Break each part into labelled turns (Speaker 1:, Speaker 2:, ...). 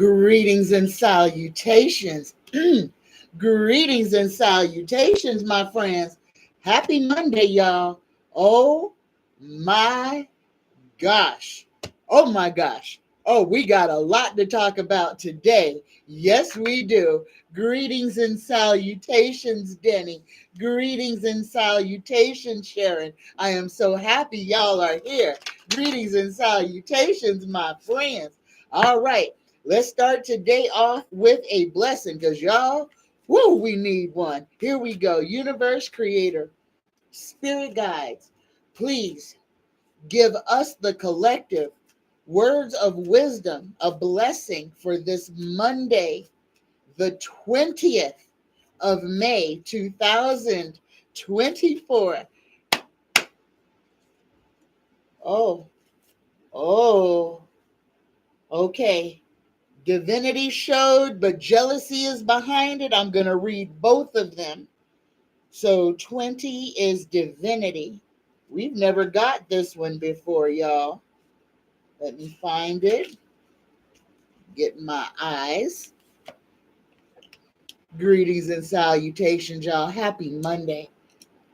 Speaker 1: Greetings and salutations. Greetings and salutations, my friends. Happy Monday, y'all. Oh my gosh. Oh my gosh. Oh, we got a lot to talk about today. Yes, we do. Greetings and salutations, Denny. Greetings and salutations, Sharon. I am so happy y'all are here. Greetings and salutations, my friends. All right, let's start today off with a blessing because y'all, woo, we need one. Here we go. Universe, creator, spirit guides, please give us the collective words of wisdom, a blessing for this Monday, the 20th of May, 2024. Oh, okay. Divinity showed, but jealousy is behind it. I'm going to read both of them. So 20 is divinity. We've never got this one before, y'all. Let me find it. Get my eyes. Greetings and salutations, y'all. Happy Monday.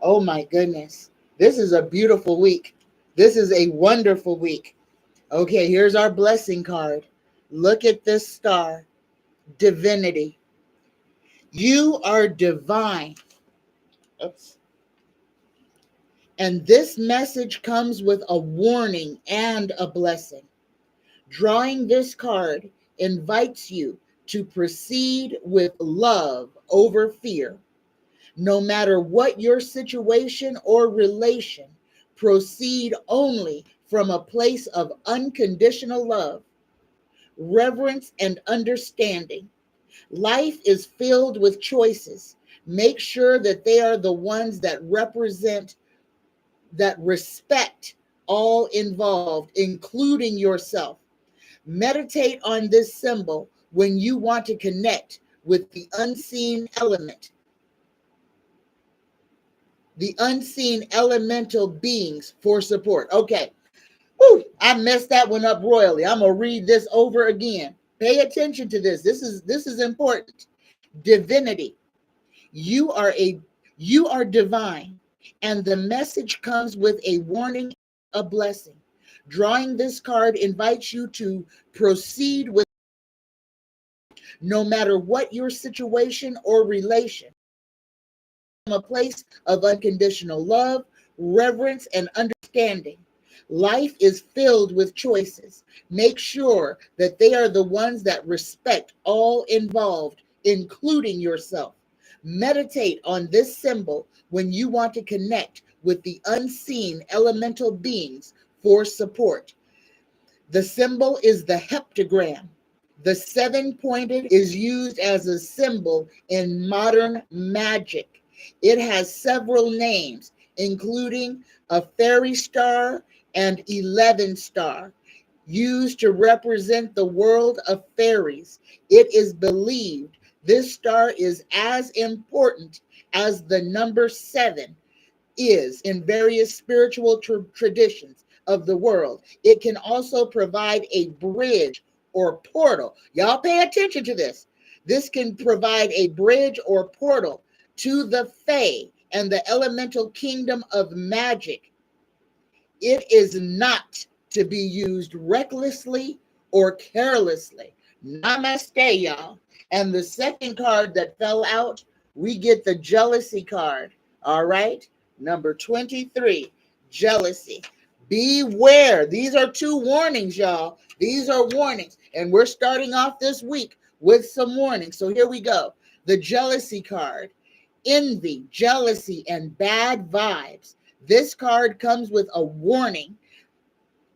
Speaker 1: Oh my goodness. This is a beautiful week. This is a wonderful week. Okay, here's our blessing card. Look at this star. Divinity. You are divine. Oops. And this message comes with a warning and a blessing. Drawing this card invites you to proceed with love over fear. No matter what your situation or relation, proceed only from a place of unconditional love, reverence, and understanding. Life is filled with choices. Make sure that they are the ones that respect all involved, including yourself. Meditate on this symbol when you want to connect with the unseen elemental beings for support. Okay. Whew, I messed that one up royally. I'm going to read this over again. Pay attention to this. This is important. Divinity. You are divine, and the message comes with a warning, a blessing. Drawing this card invites you to proceed with no matter what your situation or relation, from a place of unconditional love, reverence, and understanding. Life is filled with choices. Make sure that they are the ones that respect all involved, including yourself. Meditate on this symbol when you want to connect with the unseen elemental beings for support. The symbol is the heptagram. The seven-pointed is used as a symbol in modern magic. It has several names, including a fairy star and 11 star, used to represent the world of fairies. It is believed this star is as important as the number 7 is in various spiritual traditions of the world. It can also provide a bridge or portal. Y'all pay attention to this. This can provide a bridge or portal to the Fae and the elemental kingdom of magic. It is not to be used recklessly or carelessly. Namaste, y'all. And the second card that fell out, we get the jealousy card. All right. Number 23, jealousy. Beware. These are 2 warnings, y'all. These are warnings. And we're starting off this week with some warnings. So here we go. The jealousy card. Envy, jealousy, and bad vibes. This card comes with a warning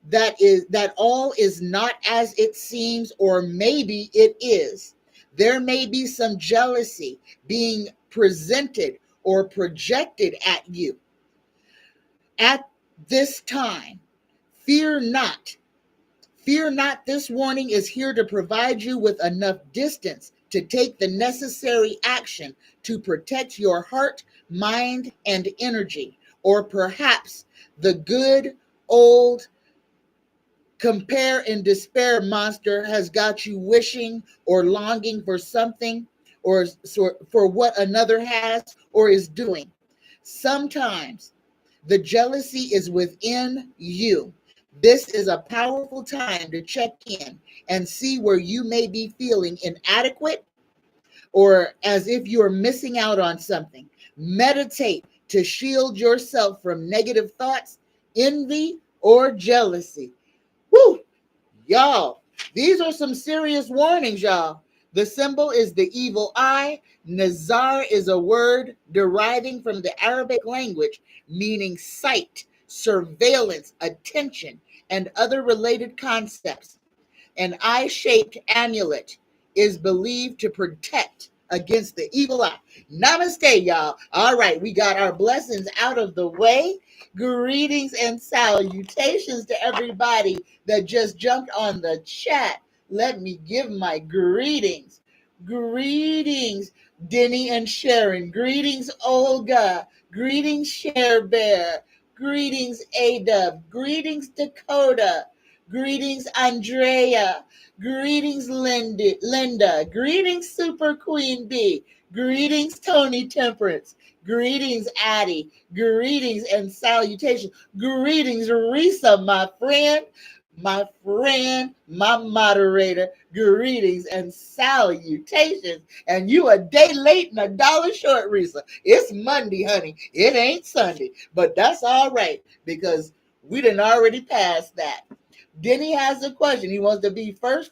Speaker 1: that all is not as it seems, or maybe it is. There may be some jealousy being presented or projected at you. At this time, fear not. Fear not, this warning is here to provide you with enough distance to take the necessary action to protect your heart, mind, and energy, or perhaps the good old Compare and despair monster has got you wishing or longing for something or for what another has or is doing. Sometimes the jealousy is within you. This is a powerful time to check in and see where you may be feeling inadequate or as if you're missing out on something. Meditate to shield yourself from negative thoughts, envy, or jealousy. Woo! Y'all, these are some serious warnings, y'all. The symbol is the evil eye. Nazar is a word deriving from the Arabic language, meaning sight, surveillance, attention, and other related concepts. An eye-shaped amulet is believed to protect against the evil eye. Namaste, y'all. All right, we got our blessings out of the way. Greetings and salutations to everybody that just jumped on the chat. Let me give my greetings. Greetings, Denny and Sharon. Greetings, Olga. Greetings, Share Bear. Greetings, Adub. Greetings, Dakota. Greetings, Andrea. Greetings, Linda. Greetings, Super Queen B. Greetings, Tony Temperance. Greetings, Addie. Greetings and salutations. Greetings, Risa, my moderator. Greetings and salutations. And you a day late and a dollar short, Risa. It's Monday, honey. It ain't Sunday. But that's all right because we done already passed that. Denny has a question. He wants to be first.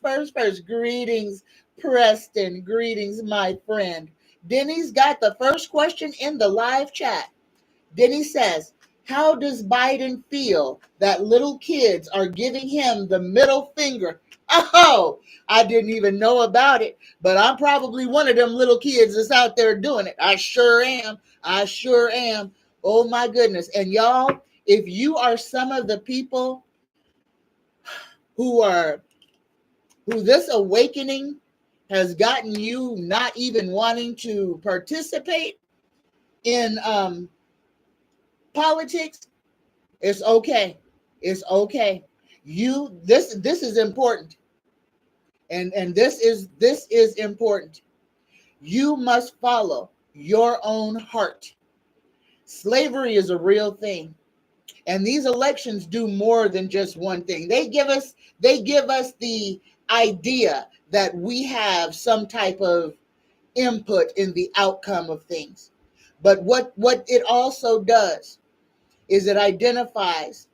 Speaker 1: Greetings, Preston. Greetings, my friend. Denny's got the first question in the live chat. Denny says, how does Biden feel that little kids are giving him the middle finger? Oh, I didn't even know about it, but I'm probably one of them little kids that's out there doing it. I sure am. Oh my goodness. And y'all, if you are some of the people who this awakening has gotten you not even wanting to participate in politics, it's okay. It's okay. This is important. And this is important. You must follow your own heart. Slavery is a real thing. And these elections do more than just one thing. They give us the idea that we have some type of input in the outcome of things. But what it also does is it identifies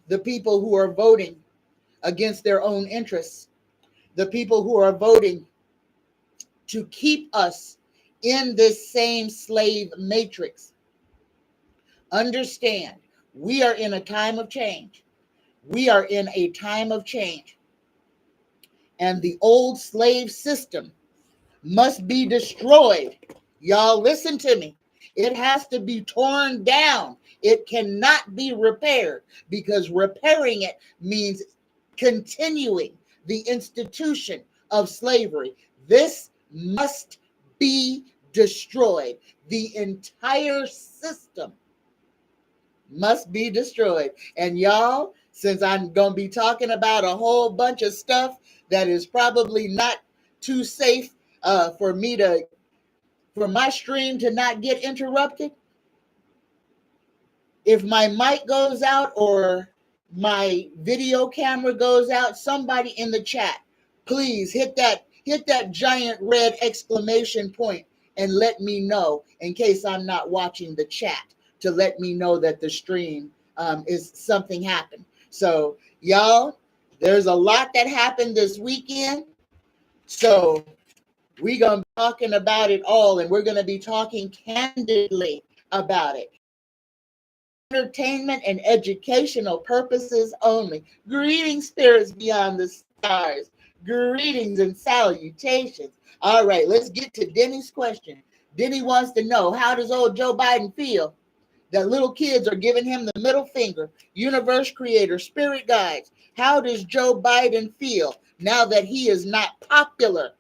Speaker 1: the people who are voting against their own interests, the people who are voting to keep us in this same slave matrix. Understand, we are in a time of change. We are in a time of change. And the old slave system must be destroyed. Y'all listen to me. It has to be torn down. It cannot be repaired because repairing it means continuing the institution of slavery. This must be destroyed. The entire system must be destroyed. And y'all, since I'm going to be talking about a whole bunch of stuff that is probably not too safe for my stream to not get interrupted, if my mic goes out or my video camera goes out, somebody in the chat, please hit that giant red exclamation point and let me know in case I'm not watching the chat, to let me know that the stream is something happened. So y'all, there's a lot that happened this weekend. So we're going to be talking about it all, and we're going to be talking candidly about it. Entertainment and educational purposes only. Greetings, spirits beyond the stars. Greetings and salutations. All right, let's get to Denny's question. Denny wants to know, how does old Joe Biden feel that little kids are giving him the middle finger? Universe creator, spirit guides, how does Joe Biden feel now that he is not popular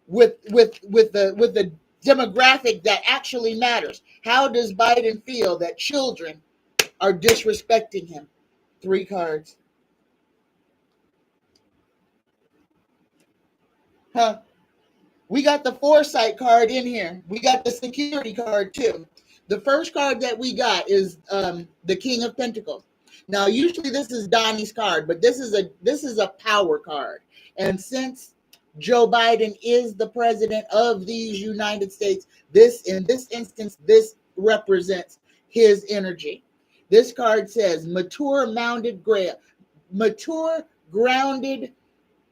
Speaker 1: with the demographic that actually matters? How does Biden feel that children are disrespecting him? 3 cards. Huh? We got the foresight card in here. We got the security card too. The first card that we got is the King of Pentacles. Now, usually this is Donnie's card, but this is a power card. And since Joe Biden is the president of these United States, this in this instance, this represents his energy. This card says mature, grounded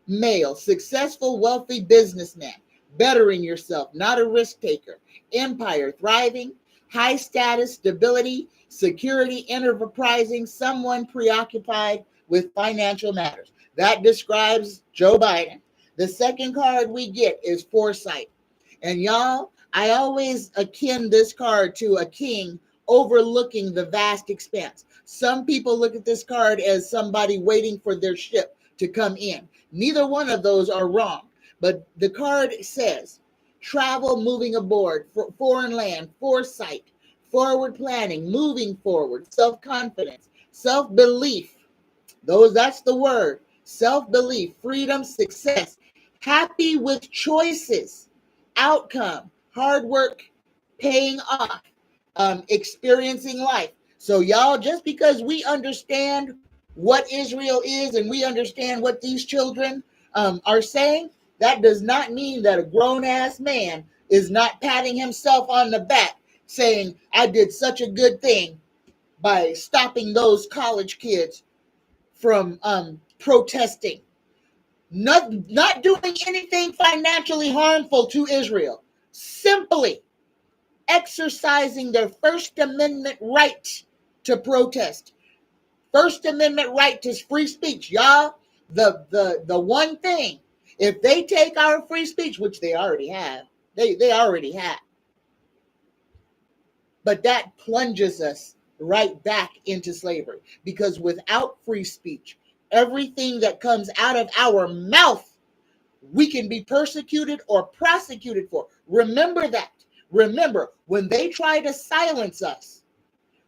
Speaker 1: male, successful, wealthy businessman, bettering yourself, not a risk taker, empire, thriving, high status, stability, security, enterprising, someone preoccupied with financial matters. That describes Joe Biden. The second card we get is foresight. And y'all, I always akin this card to a king overlooking the vast expanse. Some people look at this card as somebody waiting for their ship to come in. Neither one of those are wrong. But the card says travel, moving aboard, foreign land, foresight, forward planning, moving forward, self-confidence, self-belief. That's the word. Self-belief, freedom, success, happy with choices, outcome, hard work, paying off, experiencing life. So y'all, just because we understand what Israel is and we understand what these children are saying, that does not mean that a grown-ass man is not patting himself on the back saying, I did such a good thing by stopping those college kids from protesting, not doing anything financially harmful to Israel, simply exercising their First Amendment right to protest. First Amendment right to free speech. Y'all, the one thing, if they take our free speech, which they already have, they already have, but that plunges us right back into slavery, because without free speech, everything that comes out of our mouth, we can be persecuted or prosecuted for. Remember that. Remember, when they try to silence us,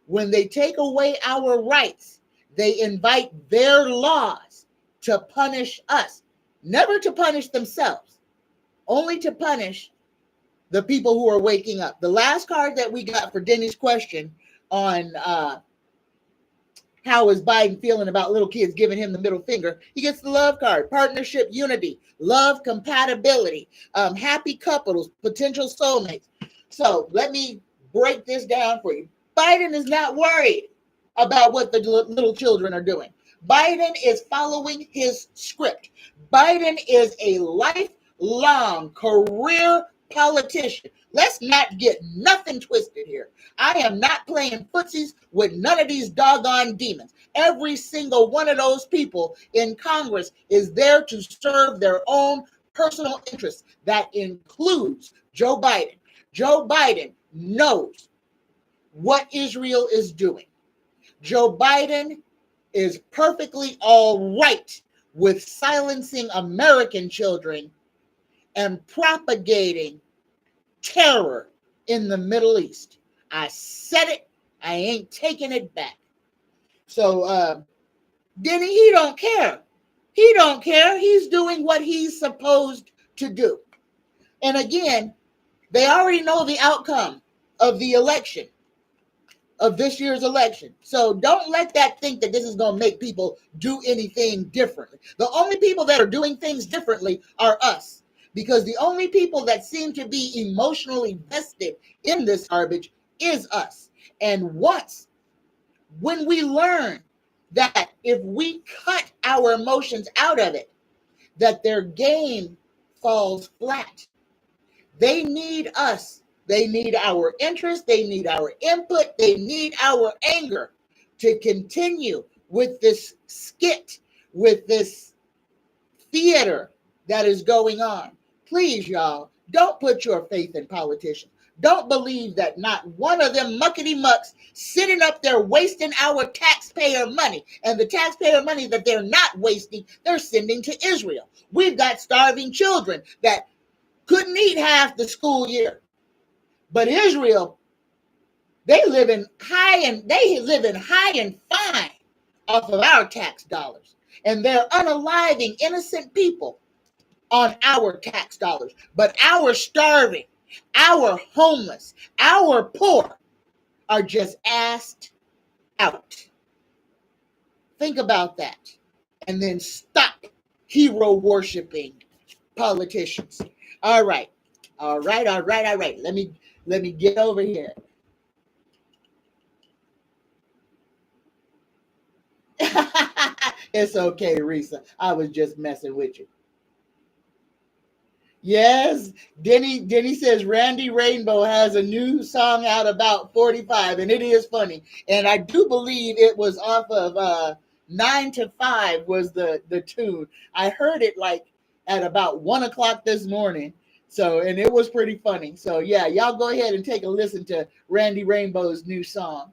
Speaker 1: when they take away our rights, they invite their laws to punish us, never to punish themselves, only to punish the people who are waking up. The last card that we got for Denny's question on how is Biden feeling about little kids giving him the middle finger, he gets the love card: partnership, unity, love, compatibility, happy couples, potential soulmates. So let me break this down for you. Biden is not worried about what the little children are doing. Biden is following his script. Biden is a lifelong career politician. Let's not get nothing twisted here. I am not playing footsies with none of these doggone demons. Every single one of those people in Congress is there to serve their own personal interests. That includes Joe Biden. Joe Biden knows what Israel is doing. Joe Biden is perfectly all right with silencing American children and propagating terror in the Middle East. I said it. I ain't taking it back. So Diddy, he don't care. He don't care. He's doing what he's supposed to do. And again, they already know the outcome of the election, of this year's election. So don't let that think that this is going to make people do anything differently. The only people that are doing things differently are us, because the only people that seem to be emotionally vested in this garbage is us. And when we learn that if we cut our emotions out of it, that their game falls flat. They need us. They need our interest. They need our input. They need our anger to continue with this skit, with this theater that is going on. Please, y'all, don't put your faith in politicians. Don't believe that not one of them muckety mucks sitting up there wasting our taxpayer money, and the taxpayer money that they're not wasting, they're sending to Israel. We've got starving children that couldn't eat half the school year. But Israel, they live in high and fine off of our tax dollars. And they're unaliving innocent people on our tax dollars, but our starving, our homeless, our poor are just asked out. Think about that. And then stop hero worshiping politicians. All right. All right. All right. All right. Let me get over here. It's okay, Risa. I was just messing with you. Yes, Denny says Randy Rainbow has a new song out about 45, and it is funny. And I do believe it was off of 9 to 5 was the tune. I heard it like at about 1 o'clock this morning. So, and it was pretty funny. So yeah, y'all go ahead and take a listen to Randy Rainbow's new song.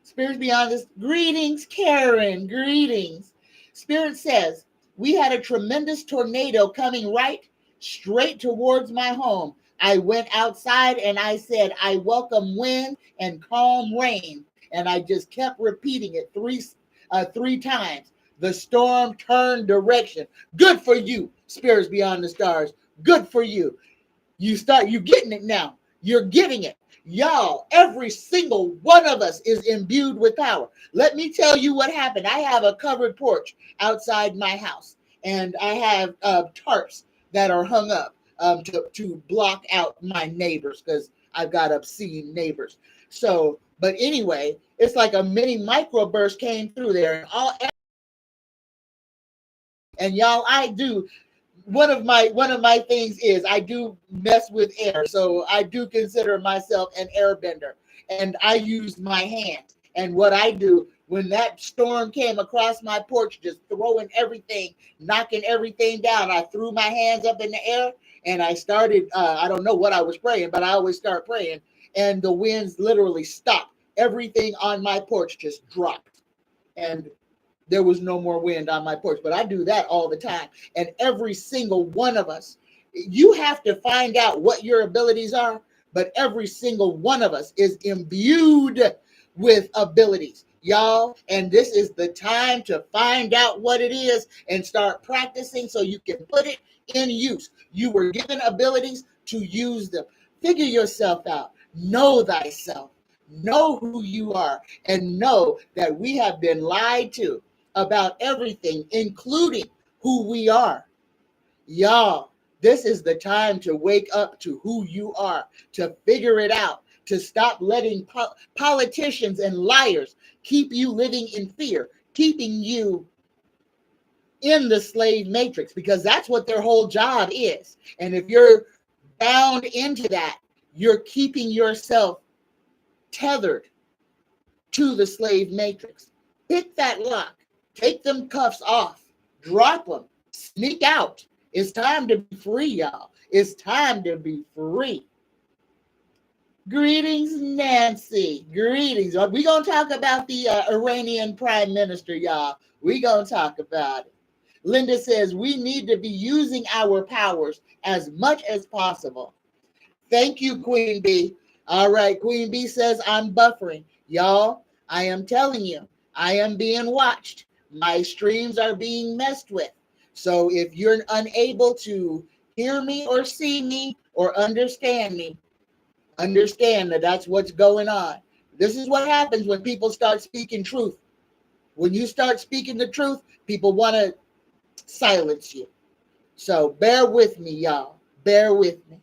Speaker 1: Spirits Beyond this. Greetings, Karen. Greetings. Spirit says, we had a tremendous tornado coming right straight towards my home. I went outside and I said, I welcome wind and calm rain. And I just kept repeating it three times. The storm turned direction. Good for you, Spirits Beyond the Stars. Good for you. You getting it now. You're getting it. Y'all, every single one of us is imbued with power. Let me tell you what happened. I have a covered porch outside my house, and I have tarps that are hung up to block out my neighbors because I've got obscene neighbors. So, but anyway, it's like a mini microburst came through there, and y'all, I do. One of my things is I do mess with air, so I do consider myself an airbender, and I use my hands. And what I do when that storm came across my porch, just throwing everything, knocking everything down, I threw my hands up in the air and I started. I don't know what I was praying, but I always start praying, and the winds literally stopped. Everything on my porch just dropped, and there was no more wind on my porch. But I do that all the time. And every single one of us, you have to find out what your abilities are, but every single one of us is imbued with abilities, y'all. And this is the time to find out what it is and start practicing so you can put it in use. You were given abilities to use them. Figure yourself out. Know thyself. Know who you are, and know that we have been lied to about everything, including who we are. Y'all, this is the time to wake up to who you are, to figure it out, to stop letting politicians and liars keep you living in fear, keeping you in the slave matrix, because that's what their whole job is. And if you're bound into that, you're keeping yourself tethered to the slave matrix. Pick that lock. Take them cuffs off. Drop them. Sneak out. It's time to be free, y'all. It's time to be free. Greetings, Nancy. Greetings. We're going to talk about the Iranian prime minister, y'all. We're going to talk about it. Linda says, we need to be using our powers as much as possible. Thank you, Queen Bee. All right, Queen Bee says, I'm buffering. Y'all, I am telling you, I am being watched. My streams are being messed with. So if you're unable to hear me or see me or understand me, understand that that's what's going on. This is what happens when people start speaking truth. When you start speaking the truth, people want to silence you. So bear with me, y'all. Bear with me.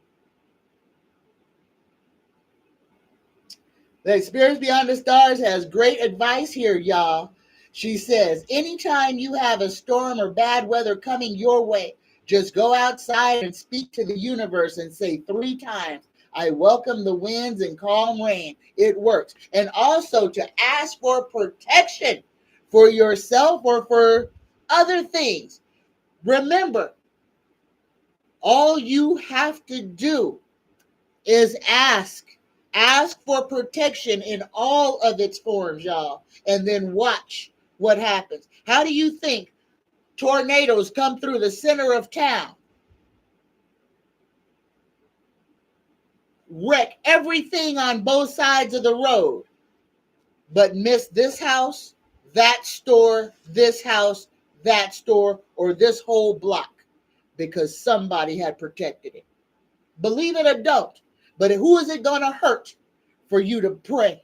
Speaker 1: The Experience Beyond the Stars has great advice here, y'all. She says, anytime you have a storm or bad weather coming your way, just go outside and speak to the universe and say 3 times, I welcome the winds and calm rain. It works. And also to ask for protection for yourself or for other things. Remember, all you have to do is ask. Ask for protection in all of its forms, y'all, and then watch what happens. How do you think tornadoes come through the center of town, wreck everything on both sides of the road, but miss this house, that store, this house, that store, or this whole block, because somebody had protected it. Believe it or don't. But who is it going to hurt for you to pray?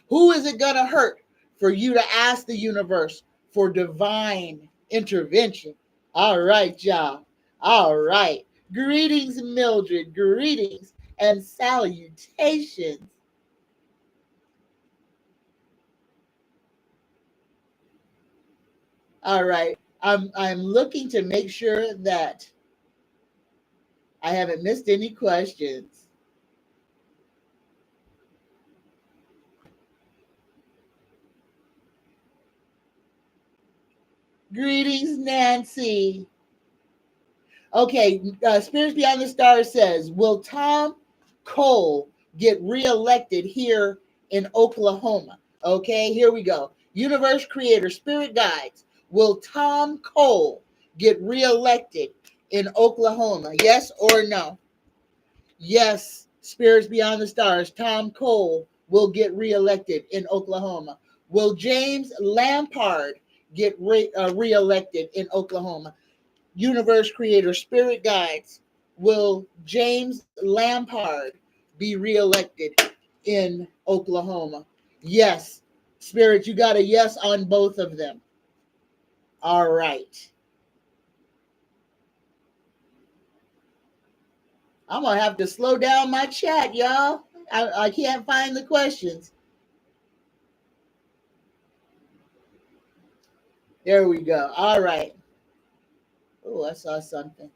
Speaker 1: Who is it going to hurt for you to ask the universe for divine intervention? All right, y'all. All right. Greetings, Mildred. Greetings and salutations. All right. I'm looking to make sure that I haven't missed any questions. Greetings, Nancy. Okay, Spirits Beyond the Stars says, will Tom Cole get reelected here in Oklahoma? Okay, here we go. Universe Creator, Spirit Guides, will Tom Cole get reelected in Oklahoma? Yes or no? Yes, Spirits Beyond the Stars, Tom Cole will get reelected in Oklahoma. Will James Lampard get reelected in Oklahoma? Universe Creator, Spirit Guides, will James Lampard be reelected in Oklahoma? Yes. Spirit, you got a yes on both of them. All right. I'm going to have to slow down my chat, y'all. I can't find the questions. There we go. All right. Oh, I saw something.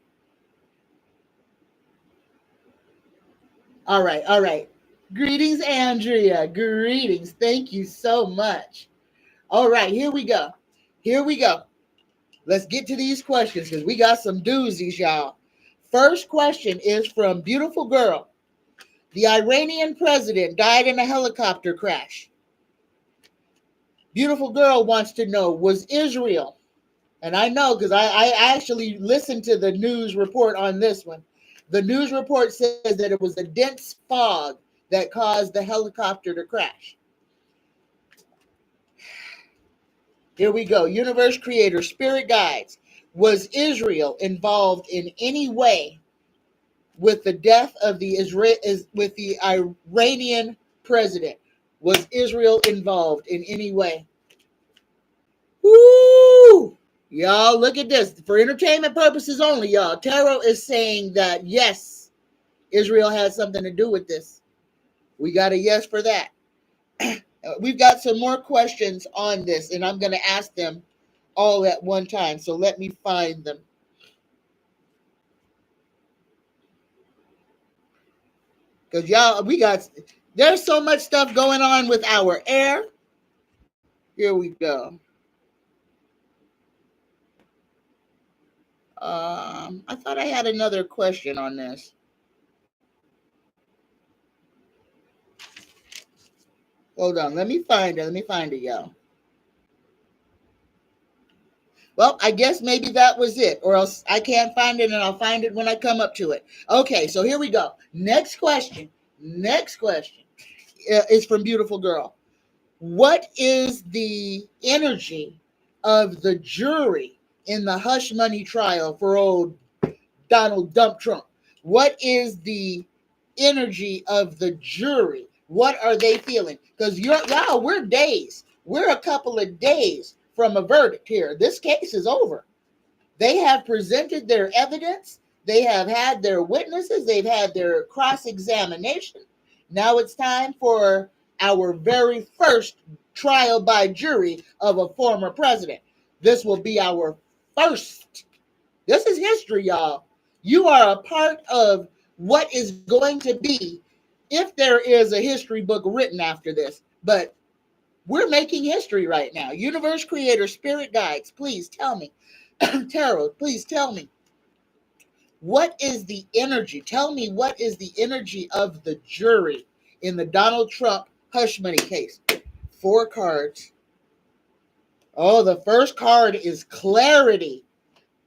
Speaker 1: All right. All right. Greetings, Andrea. Greetings. Thank you so much. All right. Here we go. Here we go. Let's get to these questions because we got some doozies, y'all. First question is from Beautiful Girl. The Iranian president died in a helicopter crash. Beautiful Girl wants to know, was Israel, and I know because I actually listened to the news report on this one. The news report says that it was a dense fog that caused the helicopter to crash. Here we go. Universe Creator, Spirit Guides. Was Israel involved in any way with the death of the Iranian president? Was Israel involved in any way? Woo! Y'all, look at this. For entertainment purposes only, y'all. Tarot is saying that, yes, Israel has something to do with this. We got a yes for that. We've got some more questions on this, and I'm going to ask them all at one time. So let me find them. Because y'all, there's so much stuff going on with our air. Here we go. I thought I had another question on this. Hold on. Let me find it, y'all. Well, I guess maybe that was it, or else I can't find it, and I'll find it when I come up to it. Okay, so here we go. Next question is from Beautiful Girl. What is the energy of the jury in the hush money trial for old Donald Dump Trump? What is the energy of the jury? What are they feeling? Because we're a couple of days from a verdict here. This case is over. They have presented their evidence. They have had their witnesses. They've had their cross-examination. Now it's time for our very first trial by jury of a former president. This will be our first. This is history, y'all. You are a part of what is going to be, if there is a history book written after this. But we're making history right now. Universe Creator, Spirit Guides, please tell me. Tarot, please tell me. What is the energy? Tell me what is the energy of the jury in the Donald Trump hush money case. 4 cards. Oh, the first card is clarity.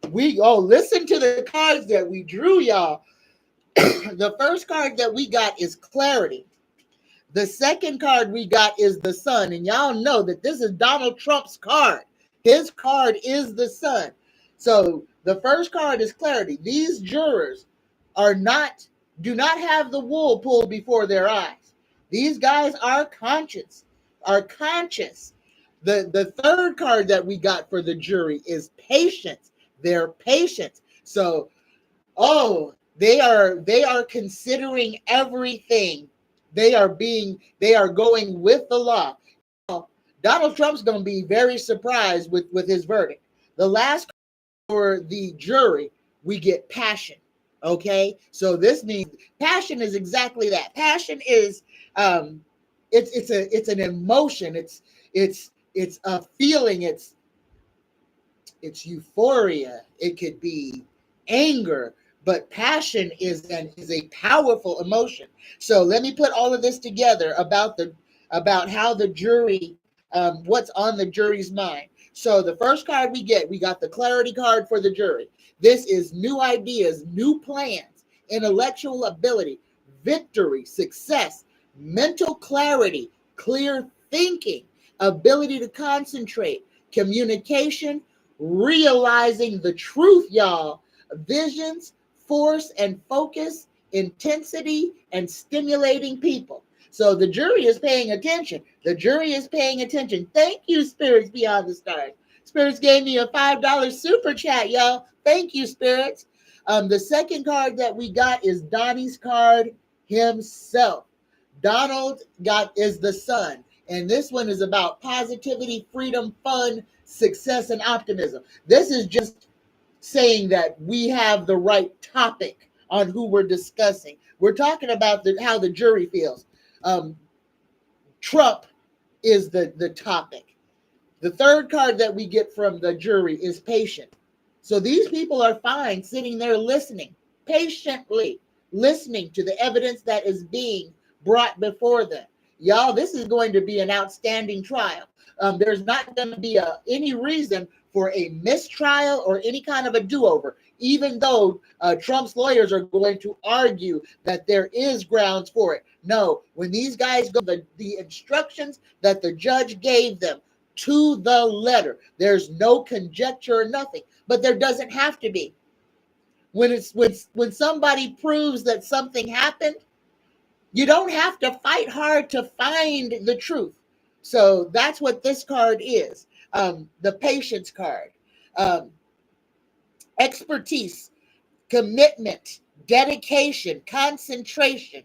Speaker 1: Listen to the cards that we drew, y'all. The first card that we got is clarity. The second card we got is the sun. And y'all know that this is Donald Trump's card. His card is the sun. So the first card is clarity. These jurors do not have the wool pulled before their eyes. These guys are conscious. The third card that we got for the jury is patience. They're patient. So, they are considering everything. They are going with the law. Donald Trump's going to be very surprised with his verdict. The last for the jury, we get passion. Okay, so this means passion is exactly that. Passion is it's an emotion. It's a feeling. It's euphoria. It could be anger, but passion is a powerful emotion. So let me put all of this together about how the jury, what's on the jury's mind. So the first card we got the clarity card for the jury. This is new ideas, new plans, intellectual ability, victory, success, mental clarity, clear thinking, ability to concentrate, communication, realizing the truth, y'all, visions, force and focus, intensity, and stimulating people. So the jury is paying attention. The jury is paying attention. Thank you, Spirits Beyond the Stars. Spirits gave me a $5 super chat, y'all. Thank you, Spirits. The second card that we got is Donnie's card himself. Donald is the sun. And this one is about positivity, freedom, fun, success, and optimism. This is just saying that we have the right topic on who we're discussing. We're talking about how the jury feels. Trump is the topic. The third card that we get from the jury is patient. So these people are fine sitting there listening, patiently listening to the evidence that is being brought before them. Y'all, this is going to be an outstanding trial. There's not going to be any reason for a mistrial or any kind of a do-over, even though Trump's lawyers are going to argue that there is grounds for it. No, when these guys go, the instructions that the judge gave them to the letter, there's no conjecture or nothing, but there doesn't have to be. When somebody proves that something happened, you don't have to fight hard to find the truth. So that's what this card is. The patience card. Expertise, commitment, dedication, concentration,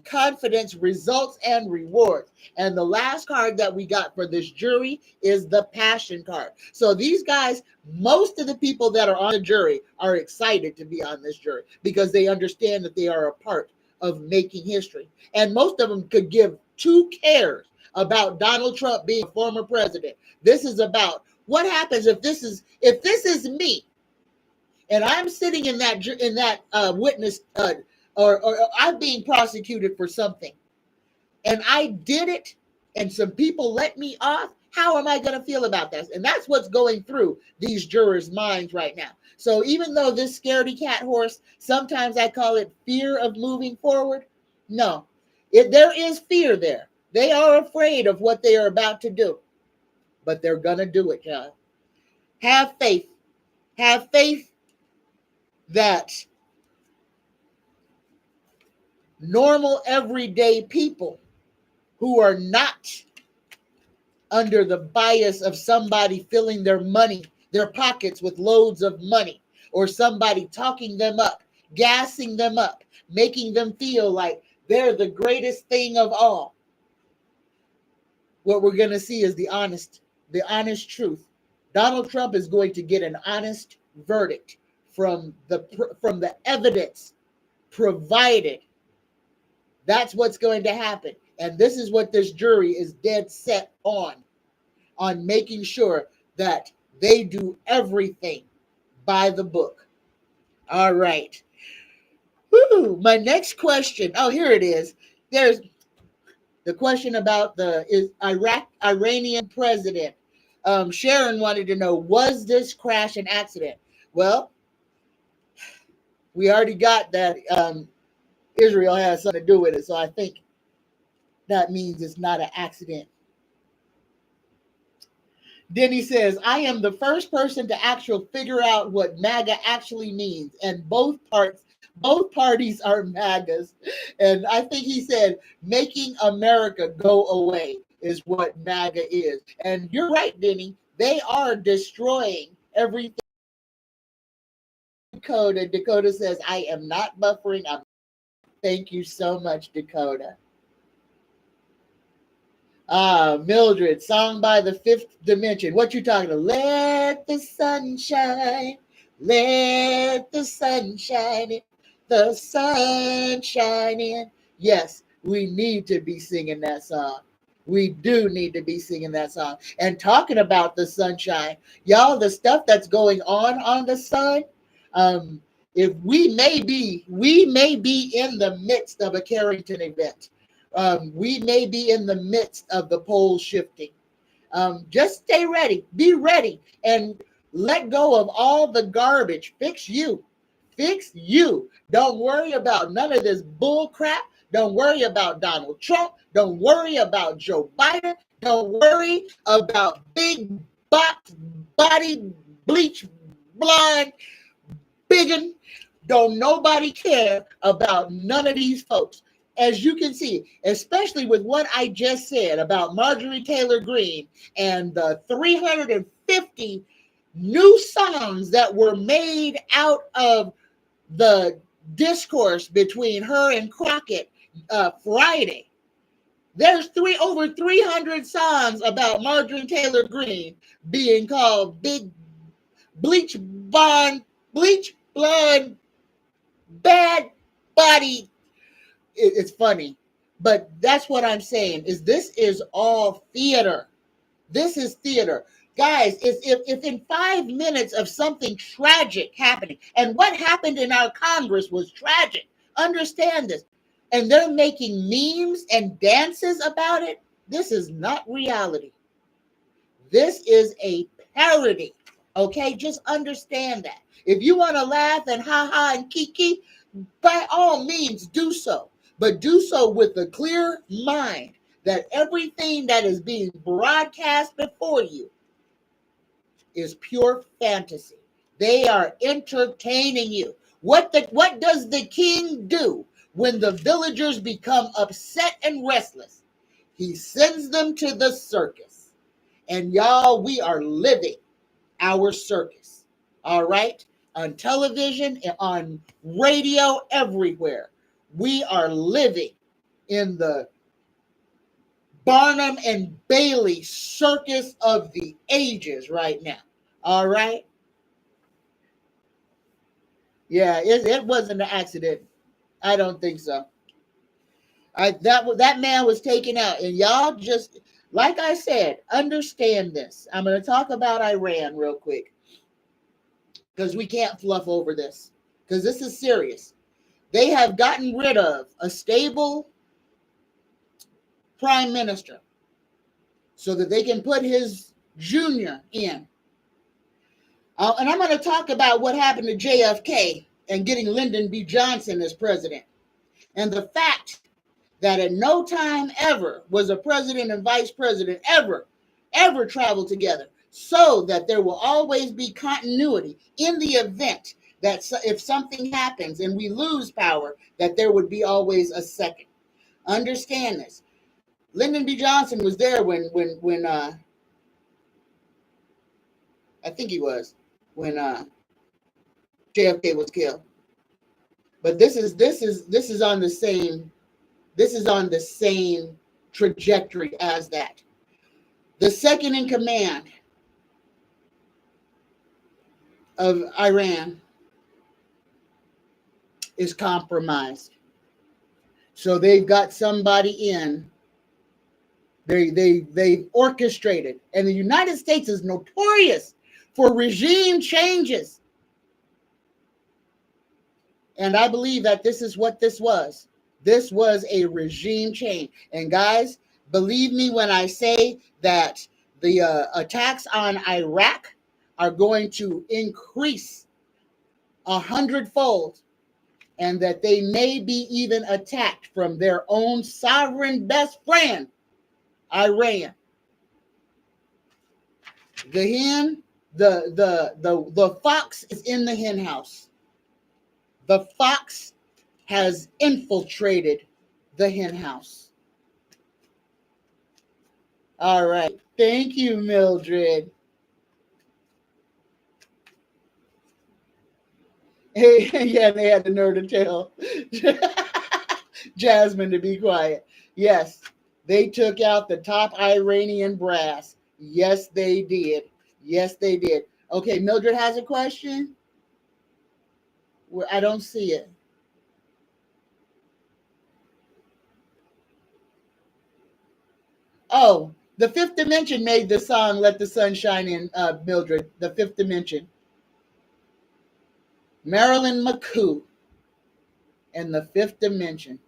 Speaker 1: confidence, results, and rewards. And the last card that we got for this jury is the passion card. So these guys, most of the people that are on the jury are excited to be on this jury because they understand that they are a part of making history. And most of them could give two cares about Donald Trump being a former president. This is about what happens if this is me and I'm sitting in that witness or I'm being prosecuted for something and I did it and some people let me off. How am I going to feel about that? And that's what's going through these jurors' minds right now. So even though this scaredy cat horse, sometimes I call it fear of moving forward. No, there is fear there. They are afraid of what they are about to do, but they're going to do it, John. Have faith. Have faith that normal, everyday people who are not under the bias of somebody filling their pockets with loads of money, or somebody talking them up, gassing them up, making them feel like they're the greatest thing of all. What we're going to see is the honest truth. Donald Trump is going to get an honest verdict from the evidence provided. That's what's going to happen. And this is what this jury is dead set on making sure that they do everything by the book. All right. Woo, my next question. Oh, here it is. There's the question about the Iranian president. Sharon wanted to know, was this crash an accident? Well, we already got that Israel has something to do with it. So I think that means it's not an accident. Denny says, I am the first person to actually figure out what MAGA actually means. And both parties are MAGAs. And I think he said, making America go away is what MAGA is. And you're right, Denny. They are destroying everything. Dakota says, I am not buffering. Thank you so much, Dakota. Mildred, song by the Fifth Dimension. What you talking about? Let the sun shine. Let the sun shine in. The sun shine in. Yes, we need to be singing that song. We do need to be singing that song. And talking about the sunshine, y'all, the stuff that's going on the sun, if we may be in the midst of a Carrington event. We may be in the midst of the pole shifting. Just stay ready, be ready, and let go of all the garbage. Fix you. Fix you. Don't worry about none of this bull crap. Don't worry about Donald Trump. Don't worry about Joe Biden. Don't worry about big body, bleach, blonde, biggin. Don't nobody care about none of these folks. As you can see, especially with what I just said about Marjorie Taylor Greene and the 350 new songs that were made out of the discourse between her and Crockett Friday. There's over 300 songs about Marjorie Taylor Greene being called big bleach blonde, bad body. It's funny, but that's what I'm saying is this is all theater. This is theater. Guys, if in 5 minutes of something tragic happening, and what happened in our Congress was tragic, understand this, and they're making memes and dances about it, this is not reality. This is a parody, okay? Just understand that. If you want to laugh and ha-ha and kiki, by all means do so. But do so with a clear mind that everything that is being broadcast before you is pure fantasy. They are entertaining you. What does the king do when the villagers become upset and restless? He sends them to the circus. And y'all, we are living our circus. All right? On television, on radio, everywhere. We are living in the Barnum and Bailey circus of the ages right now. All right? Yeah, it wasn't an accident. I don't think so. That man was taken out, and y'all just, like I said, understand this. I'm going to talk about Iran real quick because we can't fluff over this because this is serious. They have gotten rid of a stable prime minister so that they can put his junior in. And I'm going to talk about what happened to JFK and getting Lyndon B. Johnson as president. And the fact that at no time ever was a president and vice president ever travel together, so that there will always be continuity in the event that if something happens and we lose power, that there would be always a second. Understand this. Lyndon B. Johnson was there when I think he was when JFK was killed. But this is on the same trajectory as that. The second in command of Iran is compromised. So they've got somebody in. They orchestrated. And the United States is notorious for regime changes. And I believe that this is what this was. This was a regime change. And guys, believe me when I say that the attacks on Iraq are going to increase 100-fold, and that they may be even attacked from their own sovereign best friend, Iran. The hen, the fox is in the hen house. The fox has infiltrated the hen house. All right. Thank you, Mildred. Hey, yeah, they had the nerve to tell Jasmine to be quiet. Yes, they took out the top Iranian brass. Yes, they did. Yes, they did. Okay, Mildred has a question. I don't see it. Oh, the Fifth Dimension made the song "Let the Sun Shine In." Mildred, the Fifth Dimension. Marilyn McCoo and the Fifth Dimension.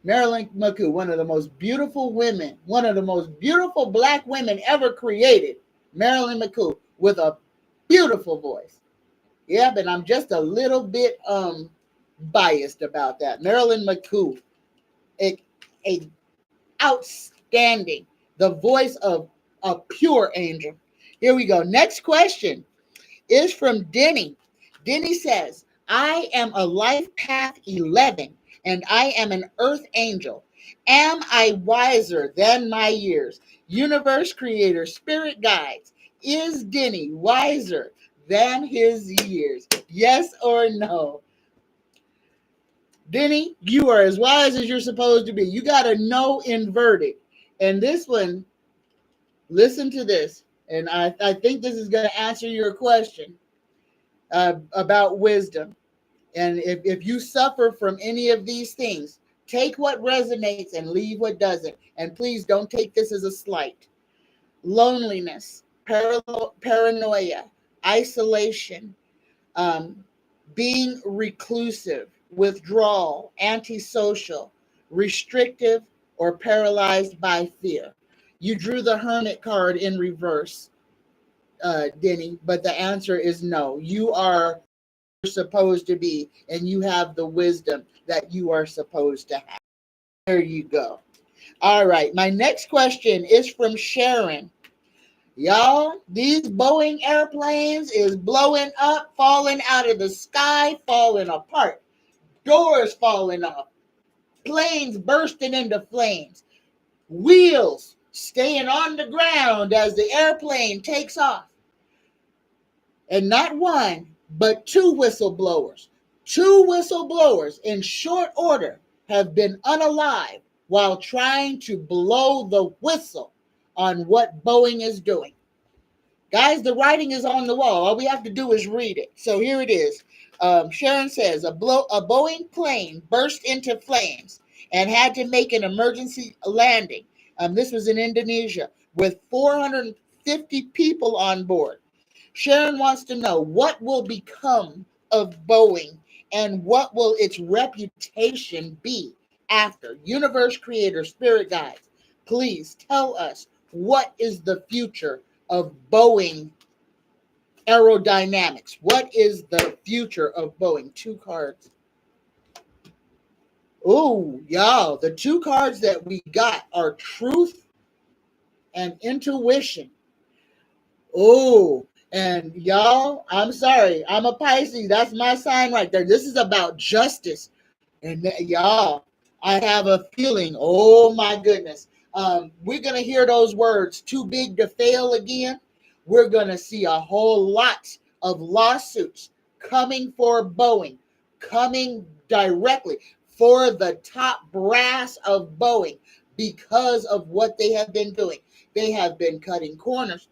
Speaker 1: Marilyn McCoo, one of the most beautiful women, one of the most beautiful black women ever created. Marilyn McCoo with a beautiful voice. Yeah, but I'm just a little bit biased about that. Marilyn McCoo, a outstanding, the voice of a pure angel. Here we go. Next question is from Denny. Denny says, I am a life path 11 and I am an earth angel. Am I wiser than my years? Universe creator, spirit guides. Is Denny wiser than his years? Yes or no? Denny, you are as wise as you're supposed to be. You got to know inverted. And this one, listen to this. And I think this is going to answer your question about wisdom. And if you suffer from any of these things, take what resonates and leave what doesn't. And please don't take this as a slight. Loneliness, paranoia, isolation, being reclusive, withdrawal, antisocial, restrictive, or paralyzed by fear. You drew the hermit card in reverse, Denny, but the answer is no. You are supposed to be, and you have the wisdom that you are supposed to have. There you go. All right. My next question is from Sharon. Y'all, these Boeing airplanes is blowing up, falling out of the sky, falling apart. Doors falling off. Planes bursting into flames. Wheels staying on the ground as the airplane takes off. And not one, but two whistleblowers. Two whistleblowers in short order have been unalived while trying to blow the whistle on what Boeing is doing. Guys, the writing is on the wall. All we have to do is read it. So here it is. Sharon says, a Boeing plane burst into flames and had to make an emergency landing. This was in Indonesia with 450 people on board. Sharon wants to know what will become of Boeing and what will its reputation be after. Universe creator, spirit guides, please tell us what is the future of Boeing aerodynamics. What is the future of Boeing? Two cards. Oh, y'all, the two cards that we got are truth and intuition. Oh, and y'all, I'm sorry. I'm a Pisces. That's my sign right there. This is about justice. And y'all, I have a feeling, oh my goodness, we're going to hear those words, too big to fail again. We're going to see a whole lot of lawsuits coming for Boeing, coming directly for the top brass of Boeing because of what they have been doing. They have been cutting corners.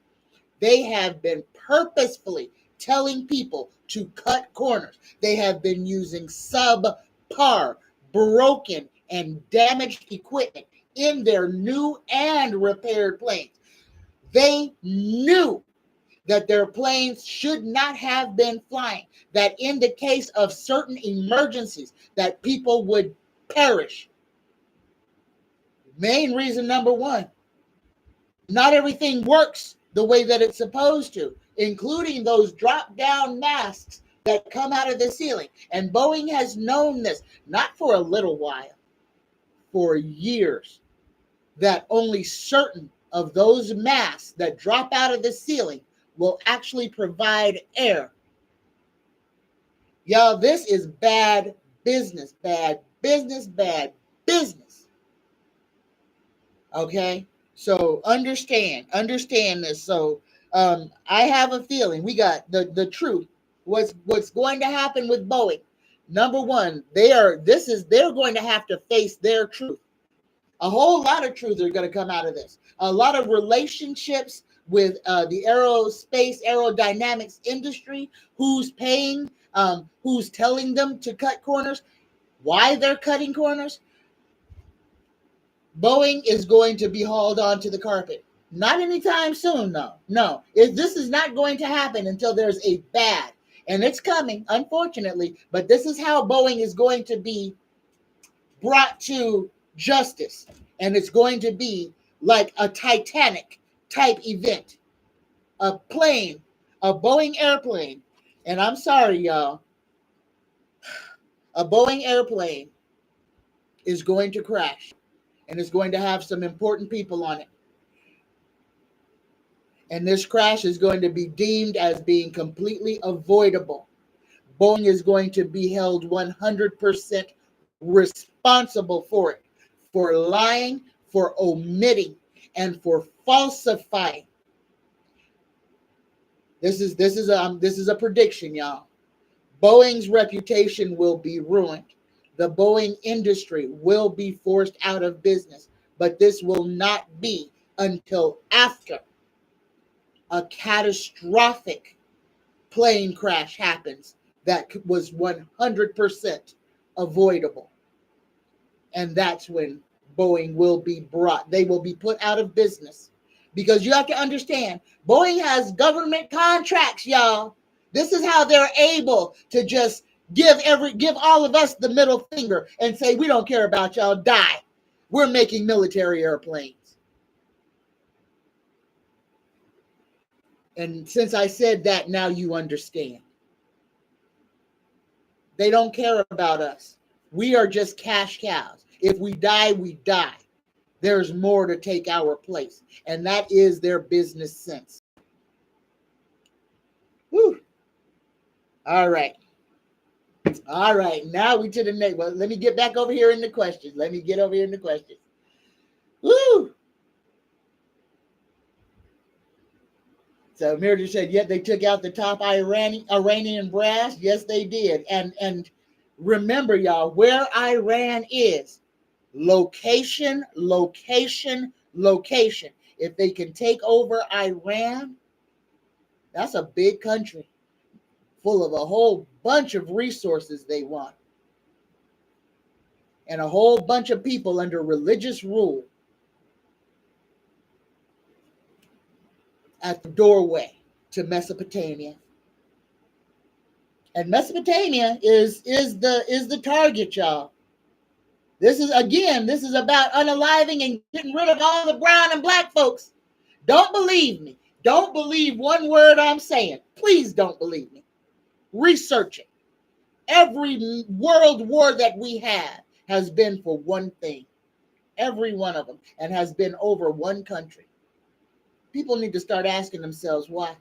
Speaker 1: They have been purposefully telling people to cut corners. They have been using subpar, broken, and damaged equipment in their new and repaired planes. They knew that their planes should not have been flying, that in the case of certain emergencies, that people would perish. Main reason number one, not everything works the way that it's supposed to, including those drop-down masks that come out of the ceiling. And Boeing has known this, not for a little while, for years, that only certain of those masks that drop out of the ceiling will actually provide air. Y'all, this is bad business, bad business, bad business. Okay? So understand this. So I have a feeling we got the truth. What's going to happen with Boeing? Number one, they're going to have to face their truth. A whole lot of truth are going to come out of this. A lot of relationships with the aerodynamics industry, who's paying, who's telling them to cut corners, why they're cutting corners. Boeing is going to be hauled onto the carpet. Not anytime soon, no. No, this is not going to happen until there's a bad, and it's coming, unfortunately, but this is how Boeing is going to be brought to justice, and it's going to be like a Titanic type event. A Boeing airplane, and I'm sorry, y'all, a Boeing airplane is going to crash, and it's going to have some important people on it. And this crash is going to be deemed as being completely avoidable. Boeing is going to be held 100% responsible for it, for lying, for omitting, and for falsifying. This is a prediction, y'all. Boeing's reputation will be ruined. The Boeing industry will be forced out of business, but this will not be until after a catastrophic plane crash happens that was 100% avoidable. And that's when Boeing will be they will be put out of business. Because you have to understand, Boeing has government contracts, y'all. This is how they're able to just give all of us the middle finger and say, we don't care about y'all, die. We're making military airplanes. And since I said that, now you understand. They don't care about us. We are just cash cows. If we die, we die. There's more to take our place. And that is their business sense. Whew. All right. All right. Now we to the next. Well, let me get back over here in the questions. Woo. So Meredith said, yet they took out the top Iranian brass. Yes, they did. And remember, y'all, where Iran is. Location. If they can take over Iran, that's a big country full of a whole bunch of resources they want. And a whole bunch of people under religious rule at the doorway to Mesopotamia. And Mesopotamia is the target, y'all. This is about unaliving and getting rid of all the brown and black folks. Don't believe me. Don't believe one word I'm saying. Please don't believe me. Research it. Every world war that we had has been for one thing. Every one of them. And has been over one country. People need to start asking themselves why.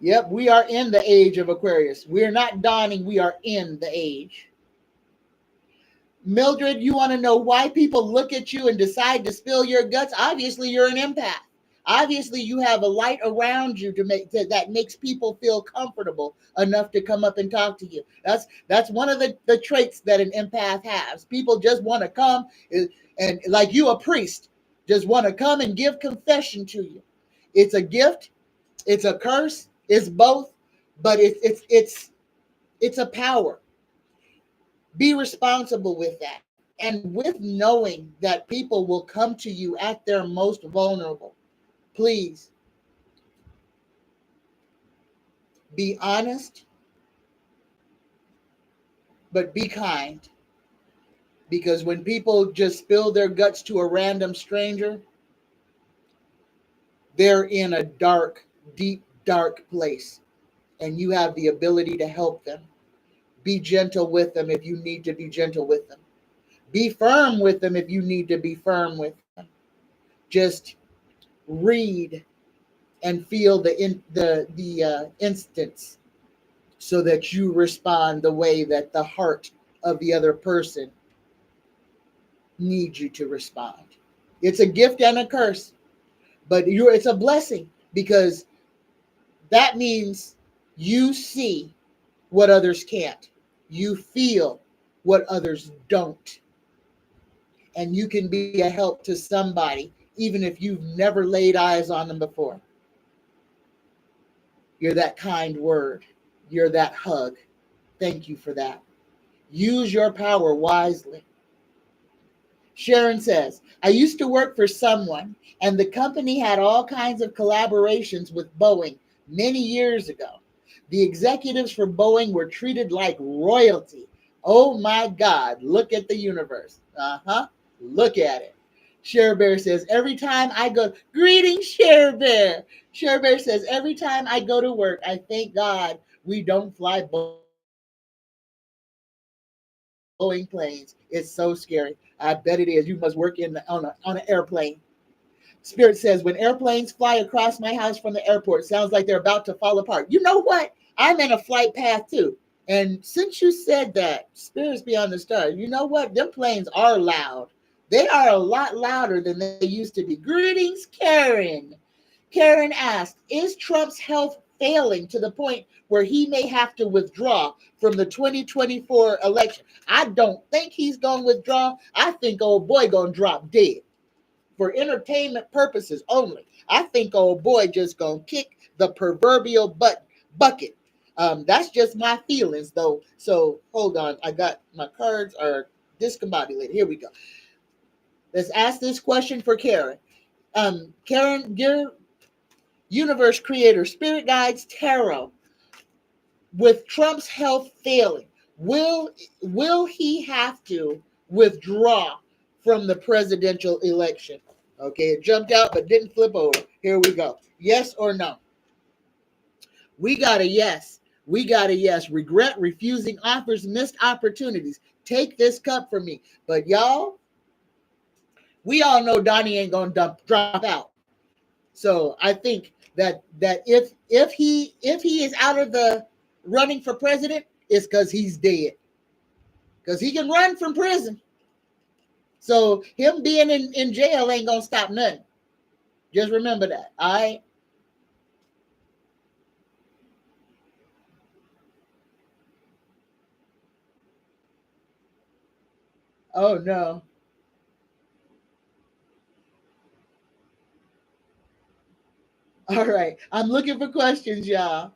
Speaker 1: Yep, we are in the age of Aquarius. We are not dawning, we are in the age. Mildred, you want to know why people look at you and decide to spill your guts? Obviously, you're an empath. Obviously, you have a light around you that makes people feel comfortable enough to come up and talk to you. That's one of the traits that an empath has. People just want to come and like you, a priest, just want to come and give confession to you. It's a gift. It's a curse. It's both, but it's a power. Be responsible with that. And with knowing that people will come to you at their most vulnerable, please be honest, but be kind. Because when people just spill their guts to a random stranger, they're in a dark, deep, dark place. And you have the ability to help them. Be gentle with them if you need to be gentle with them. Be firm with them if you need to be firm with them. Just read and feel the instance so that you respond the way that the heart of the other person needs you to respond. It's a gift and a curse, but it's a blessing because that means you see what others can't. You feel what others don't. And you can be a help to somebody, even if you've never laid eyes on them before. You're that kind word. You're that hug. Thank you for that. Use your power wisely. Sharon says, I used to work for someone, and the company had all kinds of collaborations with Boeing many years ago. The executives for Boeing were treated like royalty. Oh my God, look at the universe. Look at it. Share Bear says, every time I go, greetings, Share Bear. Share Bear says, every time I go to work, I thank God we don't fly Boeing planes. It's so scary. I bet it is. You must work on an airplane. Spirit says, when airplanes fly across my house from the airport, sounds like they're about to fall apart. You know what? I'm in a flight path too. And since you said that, spirits beyond the stars, you know what? Them planes are loud. They are a lot louder than they used to be. Greetings, Karen. Karen asked, is Trump's health failing to the point where he may have to withdraw from the 2024 election? I don't think he's going to withdraw. I think old boy going to drop dead for entertainment purposes only. I think old boy just going to kick the proverbial bucket. That's just my feelings, though. So hold on. I got my cards are discombobulated. Here we go. Let's ask this question for Karen. Karen, your universe creator, spirit guides, tarot. With Trump's health failing, will he have to withdraw from the presidential election? Okay, it jumped out but didn't flip over. Here we go. Yes or no? We got a yes. We got a yes. Regret, refusing offers, missed opportunities. Take this cup from me. But y'all, we all know Donnie ain't gonna drop out. So I think that if he is out of the running for president, it's because he's dead. Because he can run from prison. So him being in jail ain't gonna stop nothing. Just remember that. All right. Oh no. All right. I'm looking for questions, y'all.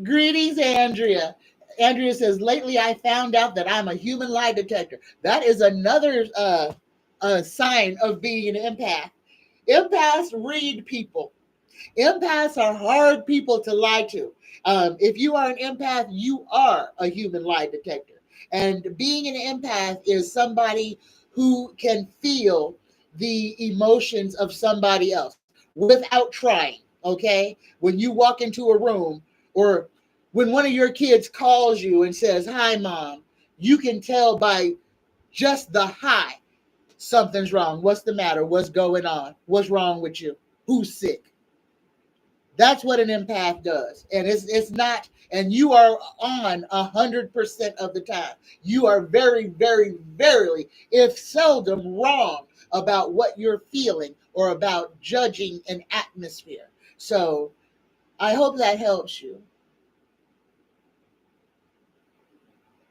Speaker 1: Greetings, Andrea. Andrea says, lately I found out that I'm a human lie detector. That is another sign of being an empath. Empaths read people. Empaths are hard people to lie to. If you are an empath, you are a human lie detector. And being an empath is somebody who can feel the emotions of somebody else without trying. Okay? When you walk into a room or when one of your kids calls you and says, hi, mom, you can tell by just the hi, something's wrong. What's the matter? What's going on? What's wrong with you? Who's sick? That's what an empath does. And it's not, and you are on 100% of the time. You are very, very, very, if seldom, wrong about what you're feeling or about judging an atmosphere. So I hope that helps you.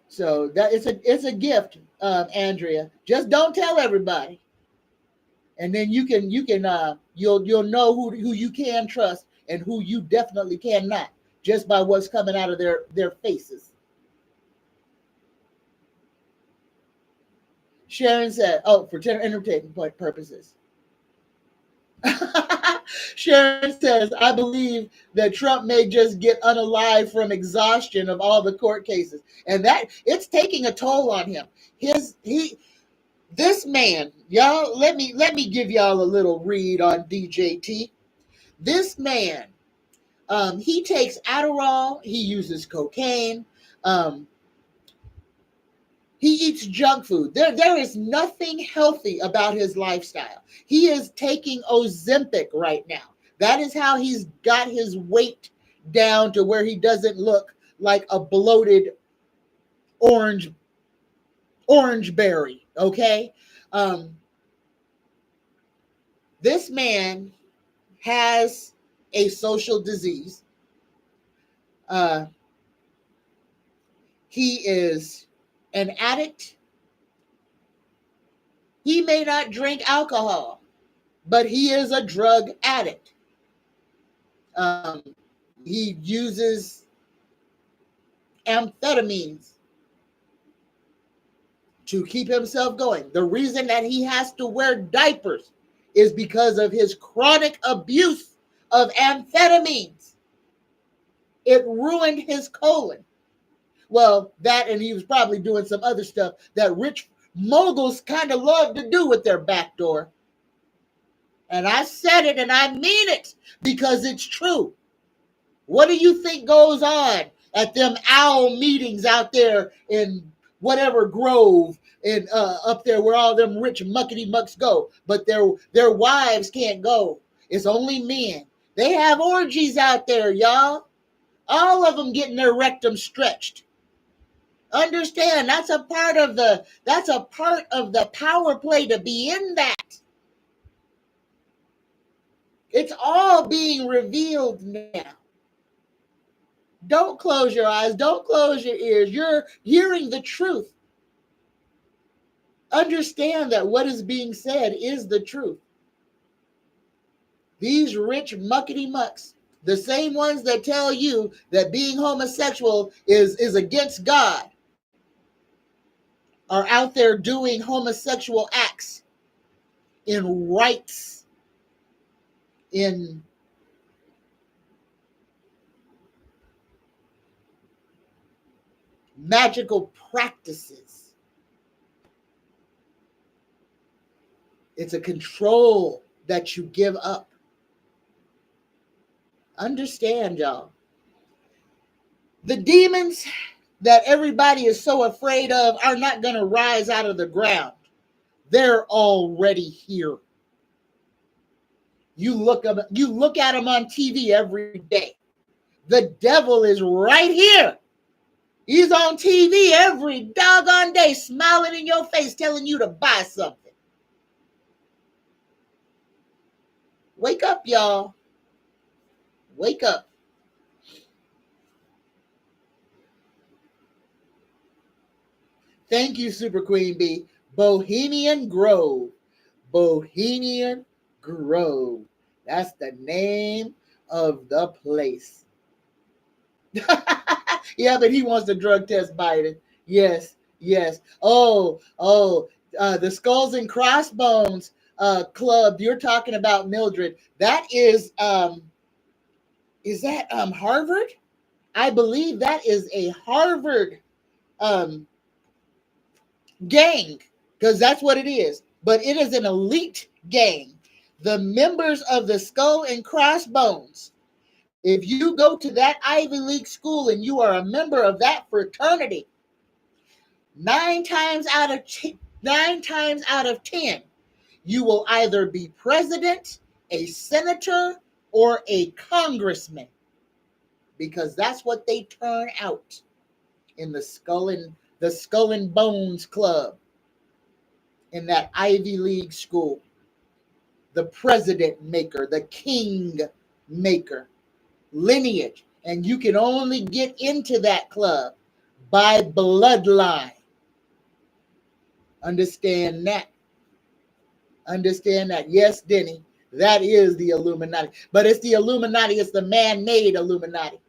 Speaker 1: So that it's a gift, Andrea. Just don't tell everybody, and then you'll know who you can trust and who you definitely cannot just by what's coming out of their faces. Sharon said, "Oh, for entertainment purposes." Sharon says, "I believe that Trump may just get unalive from exhaustion of all the court cases, and that it's taking a toll on him. This man, y'all. Let me give y'all a little read on DJT. This man, he takes Adderall. He uses cocaine. Um, He eats junk food. There is nothing healthy about his lifestyle. He is taking Ozempic right now. That is how he's got his weight down to where he doesn't look like a bloated orange berry. Okay. This man has a social disease. He is an addict. He may not drink alcohol, but he is a drug addict. He uses amphetamines to keep himself going. The reason that he has to wear diapers is because of his chronic abuse of amphetamines. It ruined his colon. Well, that, and he was probably doing some other stuff that rich moguls kind of love to do with their back door. And I said it and I mean it because it's true. What do you think goes on at them owl meetings out there in whatever grove and up there where all them rich muckety mucks go, but their wives can't go? It's only men. They have orgies out there, y'all. All of them getting their rectum stretched. Understand, that's a part of the power play to be in that. It's all being revealed now. Don't close your eyes. Don't close your ears. You're hearing the truth. Understand that what is being said is the truth. These rich muckety mucks, the same ones that tell you that being homosexual is against God, are out there doing homosexual acts in rites, in magical practices. It's a control that you give up. Understand, y'all. The demons that everybody is so afraid of are not going to rise out of the ground. They're already here. You look at them on TV every day. The devil is right here. He's on TV every doggone day, smiling in your face, telling you to buy something. Wake up, y'all. Wake up. Thank you, Super Queen Bee. Bohemian Grove. Bohemian Grove. That's the name of the place. Yeah, but he wants to drug test Biden. Yes. Oh, the Skulls and Crossbones club. You're talking about, Mildred. That is that Harvard? I believe that is a Harvard gang, because that's what it is. But it is an elite gang. The members of the Skull and Crossbones. If you go to that Ivy League school and you are a member of that fraternity, 9 times out of 10, you will either be president, a senator, or a congressman, because that's what they turn out in the Skull and Bones Club in that Ivy League school. The president maker, the king maker lineage, and you can only get into that club by bloodline. Understand that. Yes, Denny, that is the Illuminati. But it's the Illuminati, it's the man-made Illuminati.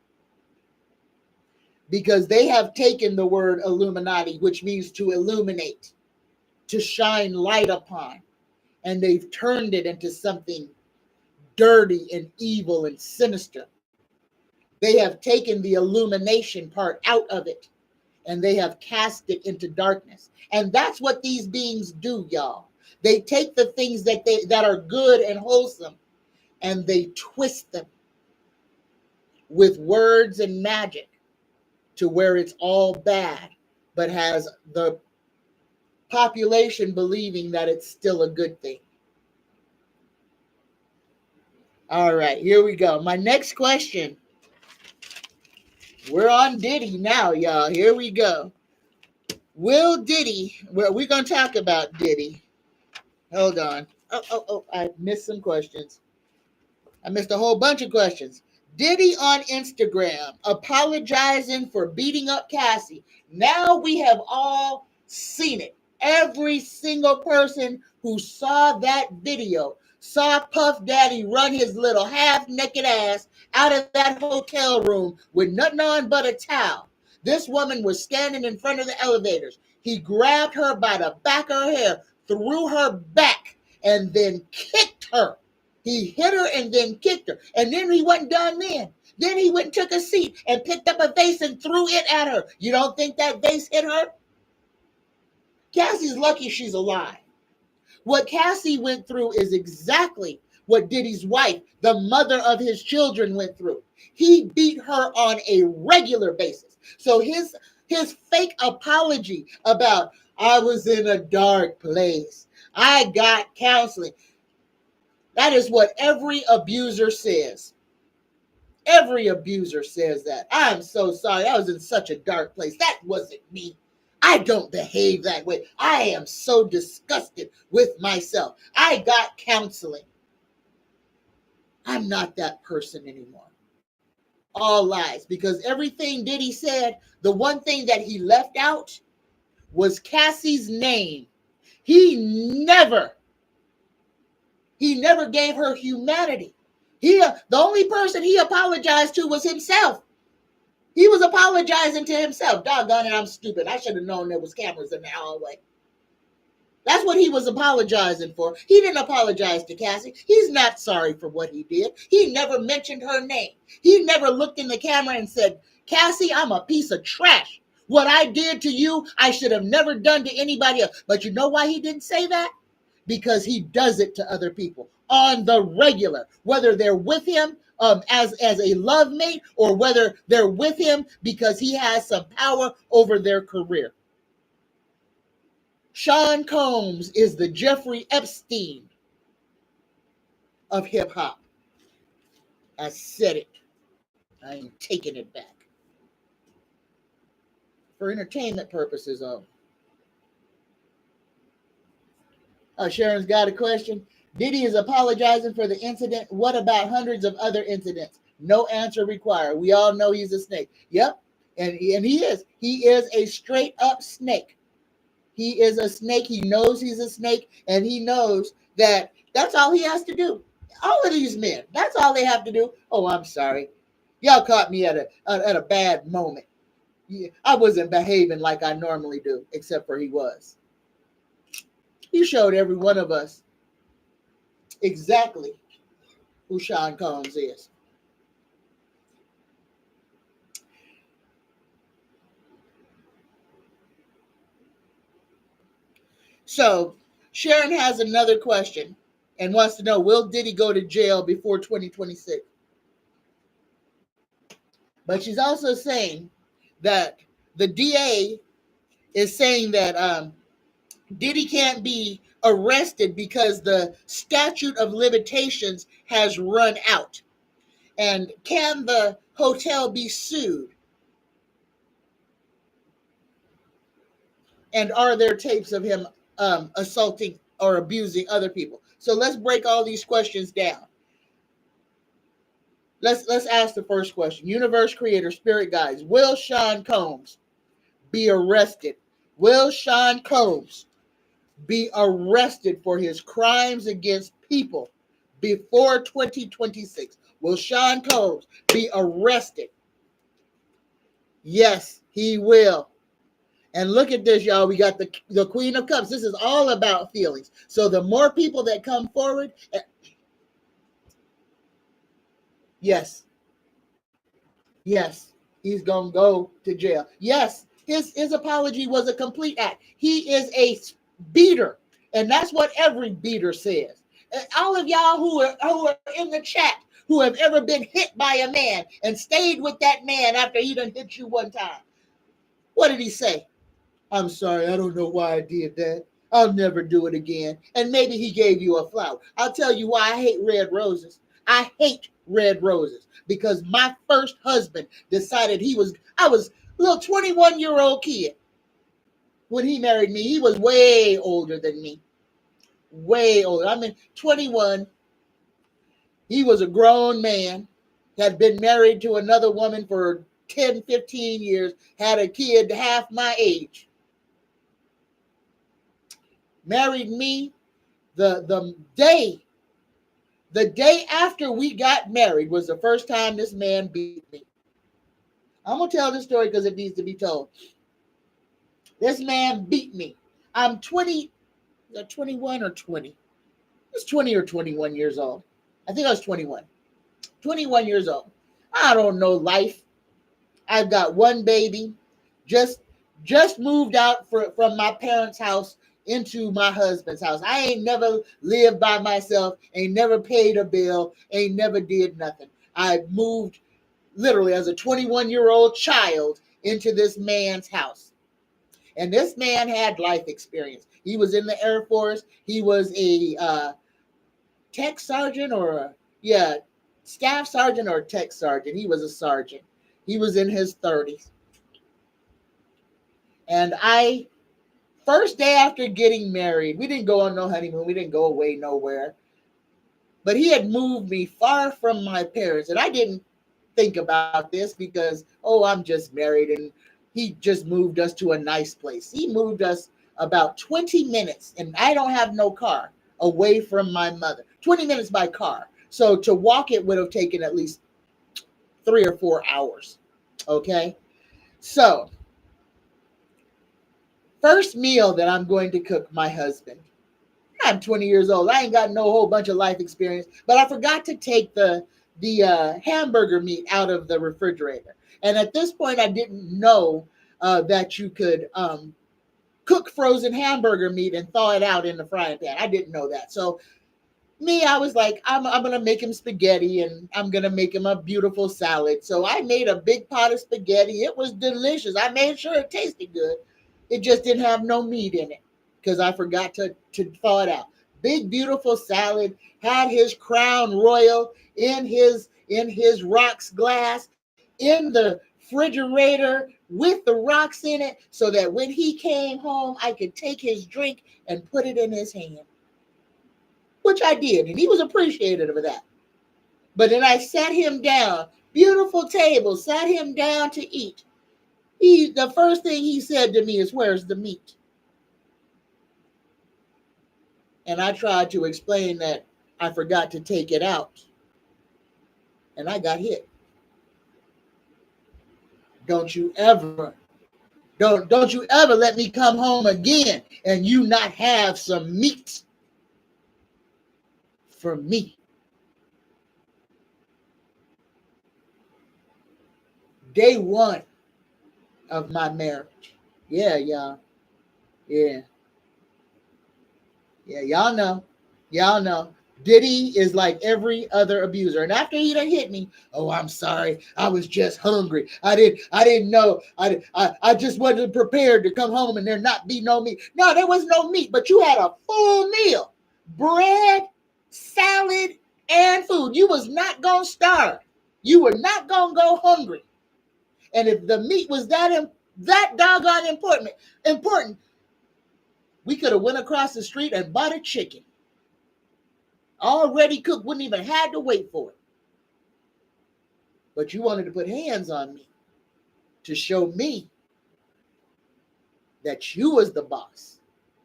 Speaker 1: Because they have taken the word Illuminati, which means to illuminate, to shine light upon, and they've turned it into something dirty and evil and sinister. They have taken the illumination part out of it, and they have cast it into darkness. And that's what these beings do, y'all. They take the things that are good and wholesome, and they twist them with words and magic to where it's all bad, but has the population believing that it's still a good thing. All right, here we go. My next question. We're on Diddy now, y'all. Here we go. Will Diddy, well, we're going to talk about Diddy. Hold on. I missed some questions. I missed a whole bunch of questions. Diddy on Instagram apologizing for beating up Cassie. Now we have all seen it. Every single person who saw that video saw Puff Daddy run his little half-naked ass out of that hotel room with nothing on but a towel. This woman was standing in front of the elevators. He grabbed her by the back of her hair, threw her back, and then kicked her. He hit her and then kicked her. And then he wasn't done then. Then he went and took a seat and picked up a vase and threw it at her. You don't think that vase hit her? Cassie's lucky she's alive. What Cassie went through is exactly what Diddy's wife, the mother of his children, went through. He beat her on a regular basis. So his fake apology about, I was in a dark place, I got counseling, that is what every abuser says. Every abuser says that. I'm so sorry. I was in such a dark place. That wasn't me. I don't behave that way. I am so disgusted with myself. I got counseling. I'm not that person anymore. All lies. Because everything Diddy said, the one thing that he left out was Cassie's name. He never gave her humanity. The only person he apologized to was himself. He was apologizing to himself. Doggone it, I'm stupid. I should have known there was cameras in the hallway. That's what he was apologizing for. He didn't apologize to Cassie. He's not sorry for what he did. He never mentioned her name. He never looked in the camera and said, Cassie, I'm a piece of trash. What I did to you, I should have never done to anybody else. But you know why he didn't say that? Because he does it to other people on the regular, whether they're with him as a love mate or whether they're with him because he has some power over their career. Sean Combs is the Jeffrey Epstein of hip hop. I said it. I ain't taking it back. For entertainment purposes only. Sharon's got a question. Diddy is apologizing for the incident. What about hundreds of other incidents? No answer required. We all know he's a snake. Yep. And he is. He is a straight up snake. He is a snake. He knows he's a snake. And he knows that that's all he has to do. All of these men, that's all they have to do. Oh, I'm sorry. Y'all caught me at a bad moment. I wasn't behaving like I normally do, except for he was. He showed every one of us exactly who Sean Combs is. So Sharon has another question and wants to know, will Diddy go to jail before 2026? But she's also saying that the DA is saying that Diddy can't be arrested because the statute of limitations has run out. And can the hotel be sued? And are there tapes of him assaulting or abusing other people? So let's break all these questions down. Let's ask the first question. Universe creator, spirit guides, will Sean Combs be arrested? Will Sean Combs be arrested for his crimes against people before 2026? Will Sean Combs be arrested? Yes, he will. And look at this, y'all. We got the Queen of Cups. This is all about feelings. So the more people that come forward, yes, he's going to go to jail. Yes, his apology was a complete act. He is a beater, and that's what every beater says. And all of y'all who are in the chat who have ever been hit by a man and stayed with that man after he done hit you one time, what did he say? I'm sorry, I don't know why I did that. I'll never do it again. And maybe he gave you a flower. I'll tell you why I hate red roses. I hate red roses because my first husband decided I was a little 21-year-old kid when he married me. He was way older than me. Way older. I mean, 21. He was a grown man, had been married to another woman for 10, 15 years, had a kid half my age. Married me the day after we got married was the first time this man beat me. I'm going to tell this story because it needs to be told. This man beat me. I'm 21 or 20. I was 20 or 21 years old. I think I was 21. 21 years old. I don't know life. I've got one baby. Just moved out from my parents' house into my husband's house. I ain't never lived by myself, ain't never paid a bill, ain't never did nothing. I moved literally as a 21-year-old child into this man's house. And this man had life experience. He was in the Air Force. He was a tech sergeant staff sergeant or tech sergeant. He was a sergeant. He was in his 30s. And first day after getting married, we didn't go on no honeymoon. We didn't go away nowhere. But he had moved me far from my parents. And I didn't think about this because, I'm just married. And he just moved us to a nice place. He moved us about 20 minutes, and I don't have no car, away from my mother. 20 minutes by car. So to walk it would have taken at least 3 or 4 hours. Okay? So, first meal that I'm going to cook my husband. I'm 20 years old. I ain't got no whole bunch of life experience, but I forgot to take the hamburger meat out of the refrigerator. And at this point, I didn't know that you could cook frozen hamburger meat and thaw it out in the frying pan. I didn't know that. So I was like, I'm going to make him spaghetti and I'm going to make him a beautiful salad. So I made a big pot of spaghetti. It was delicious. I made sure it tasted good. It just didn't have no meat in it because I forgot to thaw it out. Big, beautiful salad, had his Crown Royal in his rocks glass in the refrigerator with the rocks in it so that when he came home, I could take his drink and put it in his hand, which I did. And he was appreciative of that. But then I sat him down, beautiful table, sat him down to eat. The first thing he said to me is, "Where's the meat?" And I tried to explain that I forgot to take it out. And I got hit. Don't you ever let me come home again and you not have some meat for me. Day 1 of my marriage. Yeah, y'all. Yeah, y'all know. Diddy is like every other abuser. And after he done hit me, I'm sorry. I was just hungry. I didn't know. I just wasn't prepared to come home and there not be no meat. No, there was no meat, but you had a full meal. Bread, salad, and food. You was not going to starve. You were not going to go hungry. And if the meat was that doggone important, we could have went across the street and bought a chicken. Already cooked, wouldn't even had to wait for it. But you wanted to put hands on me to show me that you was the boss.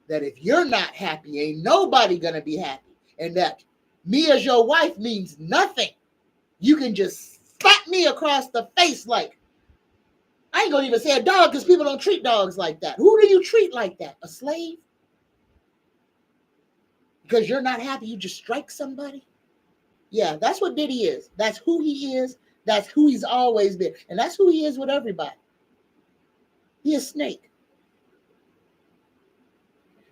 Speaker 1: That if you're not happy, ain't nobody gonna be happy. And that me as your wife means nothing. You can just slap me across the face like, I ain't gonna even say a dog because people don't treat dogs like that. Who do you treat like that? A slave? Because you're not happy, you just strike somebody? Yeah, that's what Diddy is. That's who he is. That's who he's always been. And that's who he is with everybody. He's a snake.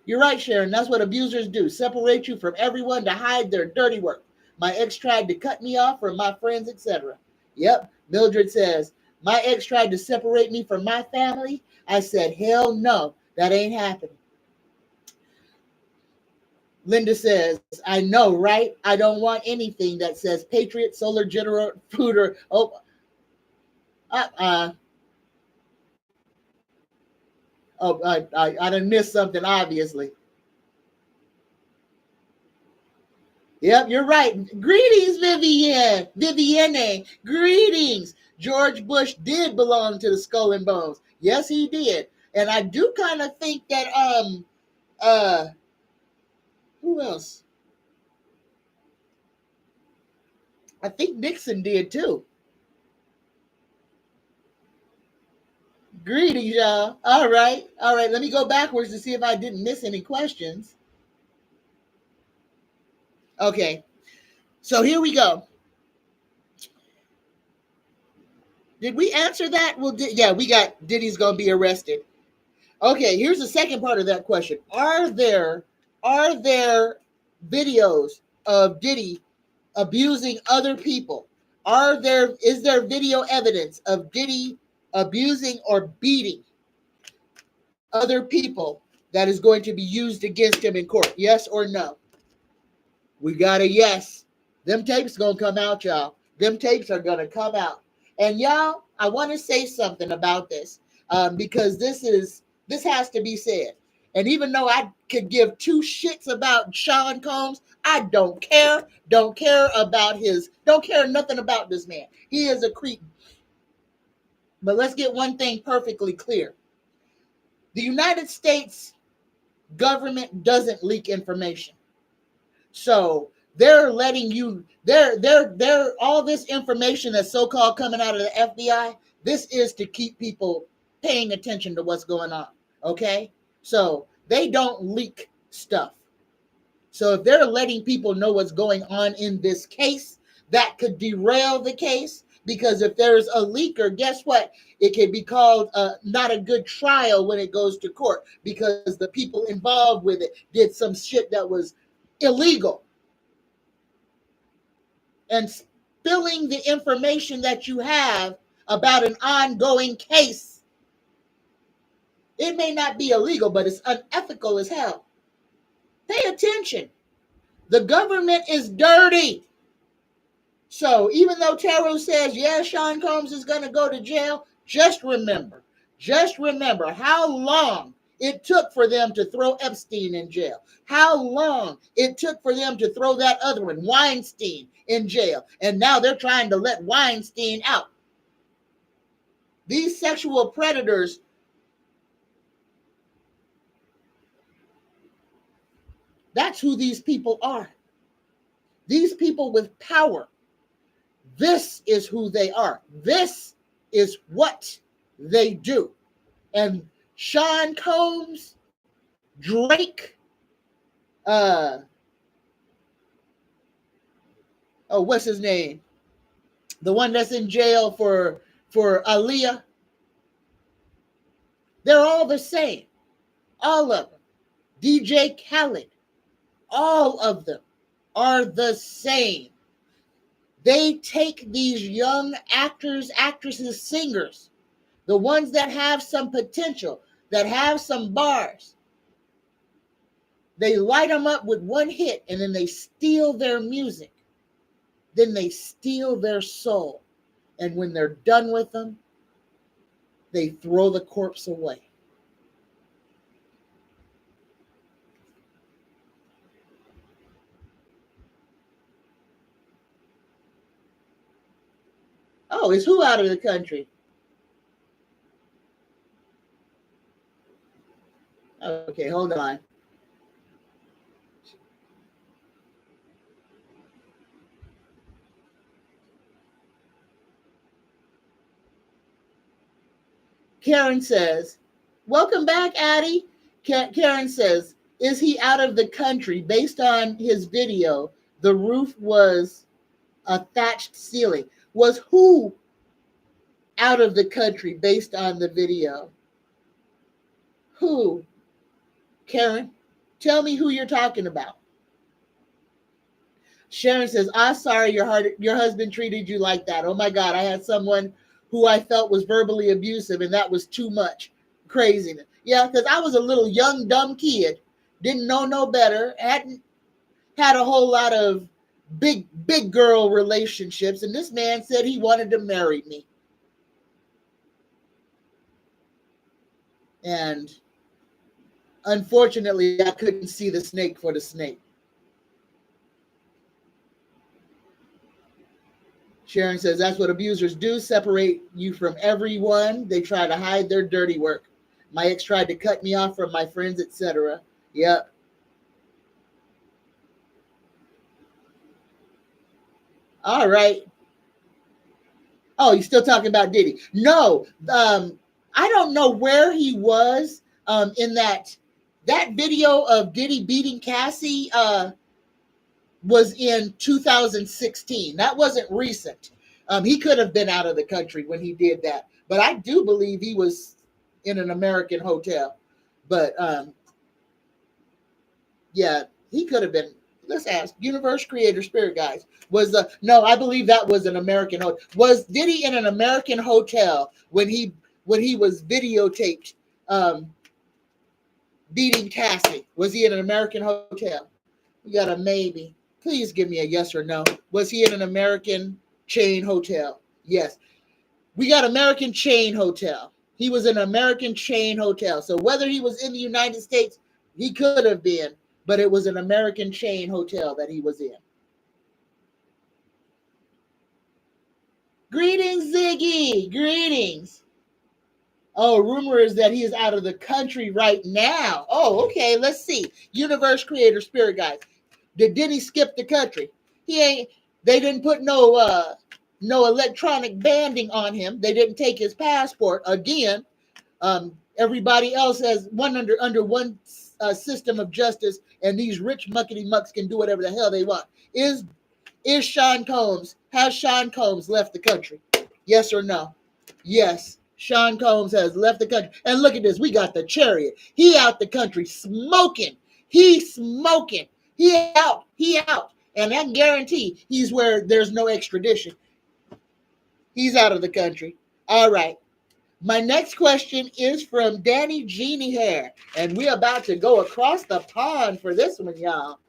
Speaker 1: You're right, Sharon. That's what abusers do. Separate you from everyone to hide their dirty work. My ex tried to cut me off from my friends, etc. Yep. Mildred says, my ex tried to separate me from my family. I said, hell no. That ain't happening. Linda says, I know, right? I don't want anything that says Patriot, Solar General, Food, or I done missed something, obviously. Yep, you're right. Greetings, Vivienne. Greetings. George Bush did belong to the Skull and Bones. Yes, he did. And I do kind of think that who else? I think Nixon did too. Greetings, y'all. All right. Let me go backwards to see if I didn't miss any questions. Okay. So here we go. Did we answer that? Well, yeah, we got Diddy's gonna be arrested. Okay, here's the second part of that question. Are there videos of Diddy abusing other people? Is there video evidence of Diddy abusing or beating other people that is going to be used against him in court? Yes or no? We got a yes. Them tapes gonna come out, y'all. Them tapes are gonna come out. And y'all, I want to say something about this because this has to be said. And even though I could give two shits about Sean Combs, I don't care. Don't care nothing about this man. He is a creep. But let's get one thing perfectly clear. The United States government doesn't leak information. So they're letting you, they're all this information that's so-called coming out of the FBI, this is to keep people paying attention to what's going on. Okay? So they don't leak stuff. So if they're letting people know what's going on in this case, that could derail the case. Because if there's a leaker, guess what? It can be called not a good trial when it goes to court because the people involved with it did some shit that was illegal. And spilling the information that you have about an ongoing case, it may not be illegal, but it's unethical as hell. Pay attention. The government is dirty. So even though Taro says, yeah, Sean Combs is going to go to jail, just remember how long it took for them to throw Epstein in jail. How long it took for them to throw that other one, Weinstein, in jail. And now they're trying to let Weinstein out. These sexual predators, that's who these people are. These people with power. This is who they are. This is what they do. And Sean Combs, Drake, what's his name? The one that's in jail for Aaliyah. They're all the same. All of them. DJ Khaled. All of them are the same. They take these young actors, actresses, singers, the ones that have some potential, that have some bars. They light them up with one hit and then they steal their music. Then they steal their soul. And when they're done with them, they throw the corpse away. Oh, is who out of the country? Okay, hold on. Karen says, welcome back, Addie. Karen says, is he out of the country? Based on his video, the roof was a thatched ceiling. Was who out of the country based on the video? Who? Karen, tell me who you're talking about. Sharon says, I'm sorry your husband treated you like that. Oh my God, I had someone who I felt was verbally abusive and that was too much. Craziness. Yeah, because I was a little young, dumb kid. Didn't know no better. Hadn't had a whole lot of big girl relationships. And this man said he wanted to marry me. And unfortunately, I couldn't see the snake for the snake. Sharon says that's what abusers do, separate you from everyone. They try to hide their dirty work. My ex tried to cut me off from my friends, etc. Yep. All right. Oh, you're still talking about Diddy? No. I don't know where he was in that video of Diddy beating Cassie was in 2016. That wasn't recent. He could have been out of the country when he did that, but I do believe he was in an American hotel. But yeah, he could have been. Let's ask Universe Creator Spirit Guides. No, I believe that was an American hotel. Was Diddy in an American hotel when he was videotaped beating Cassie? Was he in an American hotel? We got a maybe. Please give me a yes or no. Was he in an American chain hotel? Yes. We got American chain hotel. He was in an American chain hotel. So whether he was in the United States, he could have been, but it was an American chain hotel that he was in. Greetings, Ziggy. Greetings. Oh, rumor is that he is out of the country right now. Oh, okay. Let's see. Universe Creator Spirit Guide. Did Diddy skip the country? He ain't. They didn't put no electronic banding on him. They didn't take his passport again. Everybody else has one under one system of justice, and these rich muckety mucks can do whatever the hell they want. Has Sean Combs left the country? Yes or no? Yes. Sean Combs has left the country. And look at this. We got the Chariot. He out the country smoking. He's smoking. He out. And I guarantee he's where there's no extradition. He's out of the country. All right. My next question is from Danny Genie Hair. And we're about to go across the pond for this one, y'all.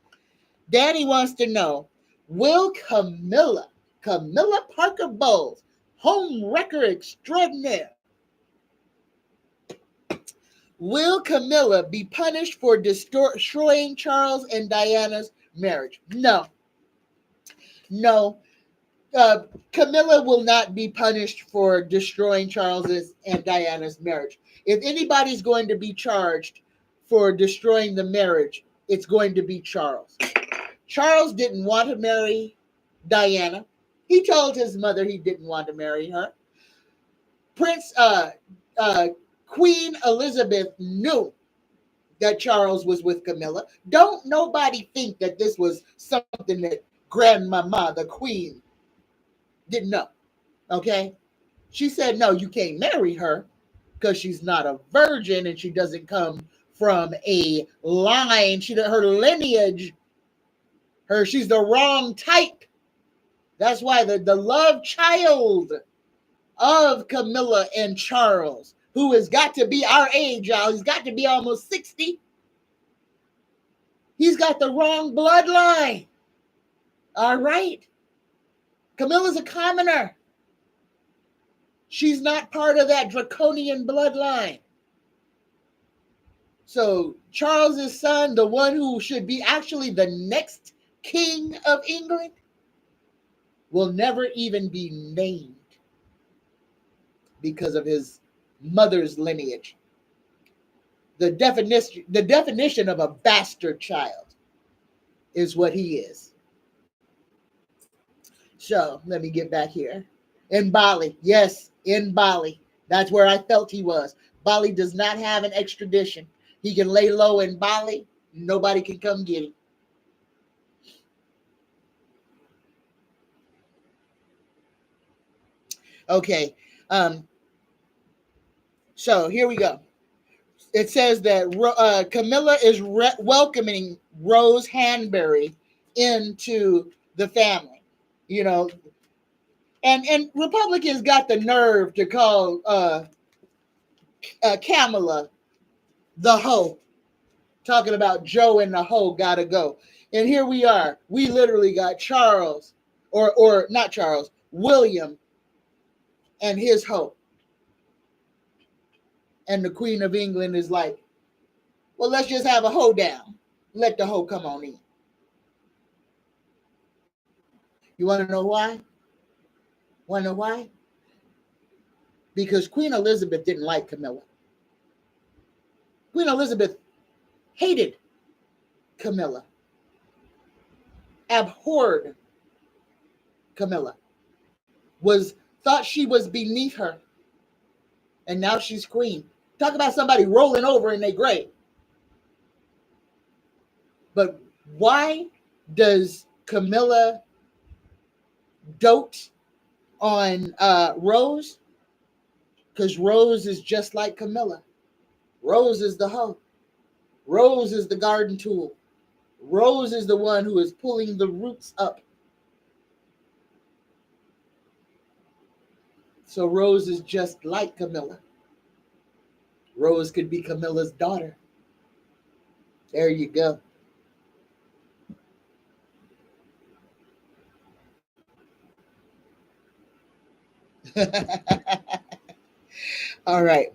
Speaker 1: Danny wants to know, will Camilla Parker Bowles, home wrecker extraordinaire, will Camilla be punished for destroying Charles and Diana's marriage? No. Camilla will not be punished for destroying Charles's and Diana's marriage. If anybody's going to be charged for destroying the marriage, it's going to be Charles. Charles didn't want to marry Diana. He told his mother he didn't want to marry her. Queen Elizabeth knew that Charles was with Camilla. Don't nobody think that this was something that Grandmama, the Queen, didn't know. Okay? She said, no, you can't marry her because she's not a virgin and she doesn't come from a line. Her lineage, she's the wrong type. That's why the love child of Camilla and Charles, who has got to be our age, y'all. He's got to be almost 60. He's got the wrong bloodline. All right. Camilla's a commoner. She's not part of that draconian bloodline. So Charles's son, the one who should be actually the next king of England, will never even be named because of his mother's lineage. The definition of a bastard child is what he is. So let me get back here. In Bali. Yes, in Bali. That's where I felt he was. Bali does not have an extradition. He can lay low in Bali. Nobody can come get him. Okay. So here we go. It says that Camilla is welcoming Rose Hanbury into the family. You know, and Republicans got the nerve to call Kamala the hoe. Talking about Joe and the hoe gotta go. And here we are. We literally got Charles, or not Charles, William and his hoe. And the Queen of England is like, well, let's just have a hoe down. Let the hoe come on in. You want to know why? Want to know why? Because Queen Elizabeth didn't like Camilla. Queen Elizabeth hated Camilla, abhorred Camilla, thought she was beneath her, and now she's queen. Talk about somebody rolling over in their grave. But why does Camilla dote on Rose? Because Rose is just like Camilla. Rose is the hoe. Rose is the garden tool. Rose is the one who is pulling the roots up. So Rose is just like Camilla. Rose could be Camilla's daughter. There you go. All right.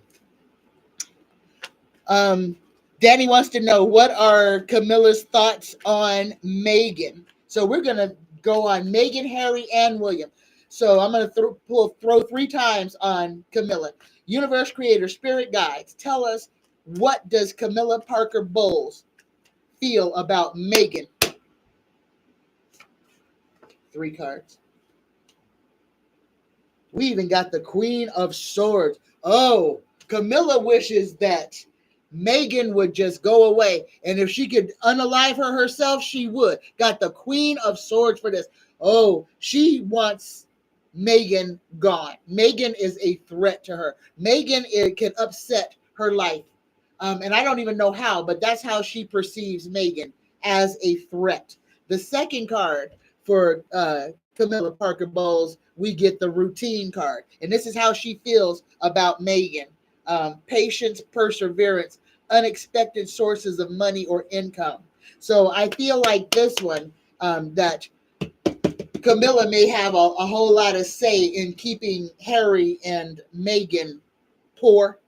Speaker 1: Danny wants to know, what are Camilla's thoughts on Meghan? So we're going to go on Meghan, Harry, and William. So I'm going to throw 3 times on Camilla. Universe Creator, Spirit Guides, tell us, what does Camilla Parker Bowles feel about Meghan? 3 cards. We even got the Queen of Swords. Oh, Camilla wishes that Meghan would just go away. And if she could unalive her herself, she would. Got the Queen of Swords for this. Oh, she wants Meghan gone. Meghan is a threat to her. Meghan, it can upset her life. And I don't even know how, but that's how she perceives Meghan, as a threat. The second card for Camilla Parker Bowles, we get the routine card. And this is how she feels about Meghan. Patience, perseverance, unexpected sources of money or income. So I feel like this one, that Camilla may have a whole lot of say in keeping Harry and Meghan poor.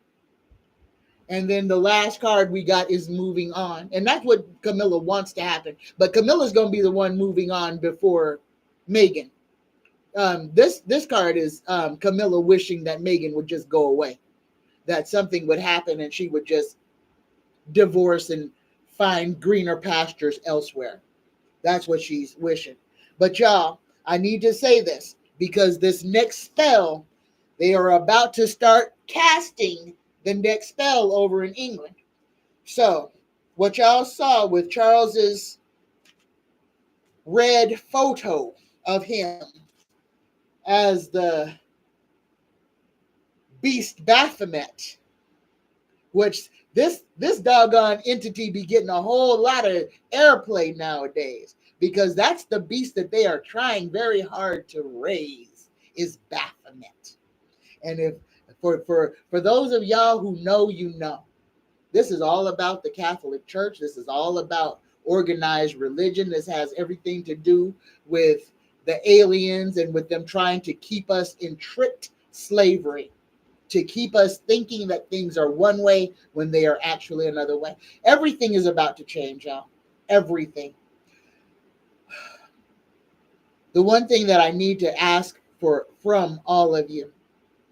Speaker 1: And then the last card we got is moving on. And that's what Camilla wants to happen. But Camilla's going to be the one moving on before Meghan. This card is Camilla wishing that Meghan would just go away. That something would happen and she would just divorce and find greener pastures elsewhere. That's what she's wishing. But y'all, I need to say this, because this next spell, they are about to start casting the next spell over in England. So what y'all saw with Charles's red photo of him as the beast Baphomet, which this doggone entity be getting a whole lot of airplay nowadays, because that's the beast that they are trying very hard to raise, is Baphomet. And if for those of y'all who know, you know, this is all about the Catholic Church. This is all about organized religion. This has everything to do with the aliens and with them trying to keep us in tricked slavery, to keep us thinking that things are one way when they are actually another way. Everything is about to change, y'all. Everything. The one thing that I need to ask from all of you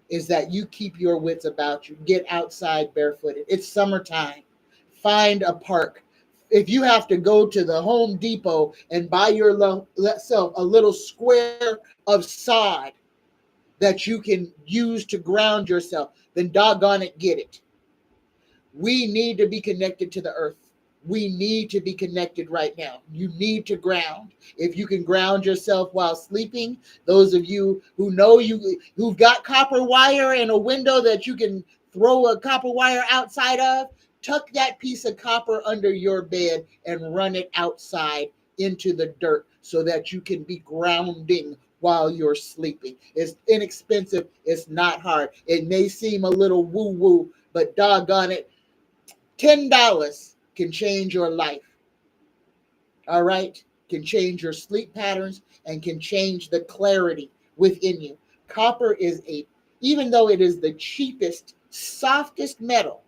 Speaker 1: is that you keep your wits about you. Get outside barefooted. It's summertime. Find a park. If you have to go to the Home Depot and buy yourself a little square of sod that you can use to ground yourself, then doggone it, get it. We need to be connected to the earth. We need to be connected right now. You need to ground. If you can ground yourself while sleeping, those of you who know who've got copper wire and a window that you can throw a copper wire outside of, tuck that piece of copper under your bed and run it outside into the dirt so that you can be grounding while you're sleeping. It's inexpensive. It's not hard. It may seem a little woo-woo, but doggone it, $10 can change your life. All right? Can change your sleep patterns and can change the clarity within you. Copper is even though it is the cheapest, softest metal,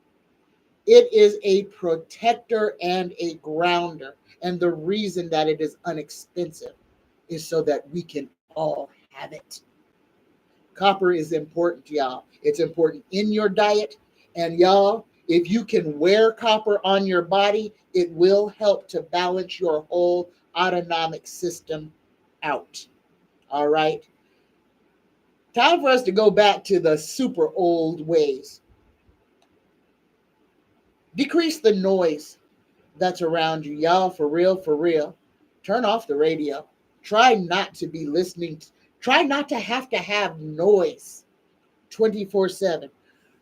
Speaker 1: it is a protector and a grounder. And the reason that it is inexpensive is so that we can all have it. Copper is important, y'all. It's important in your diet. And y'all, if you can wear copper on your body, it will help to balance your whole autonomic system out. All right. Time for us to go back to the super old ways. Decrease the noise that's around you, y'all. For real, for real. Turn off the radio. Try not to be listening. Try not to have noise 24/7.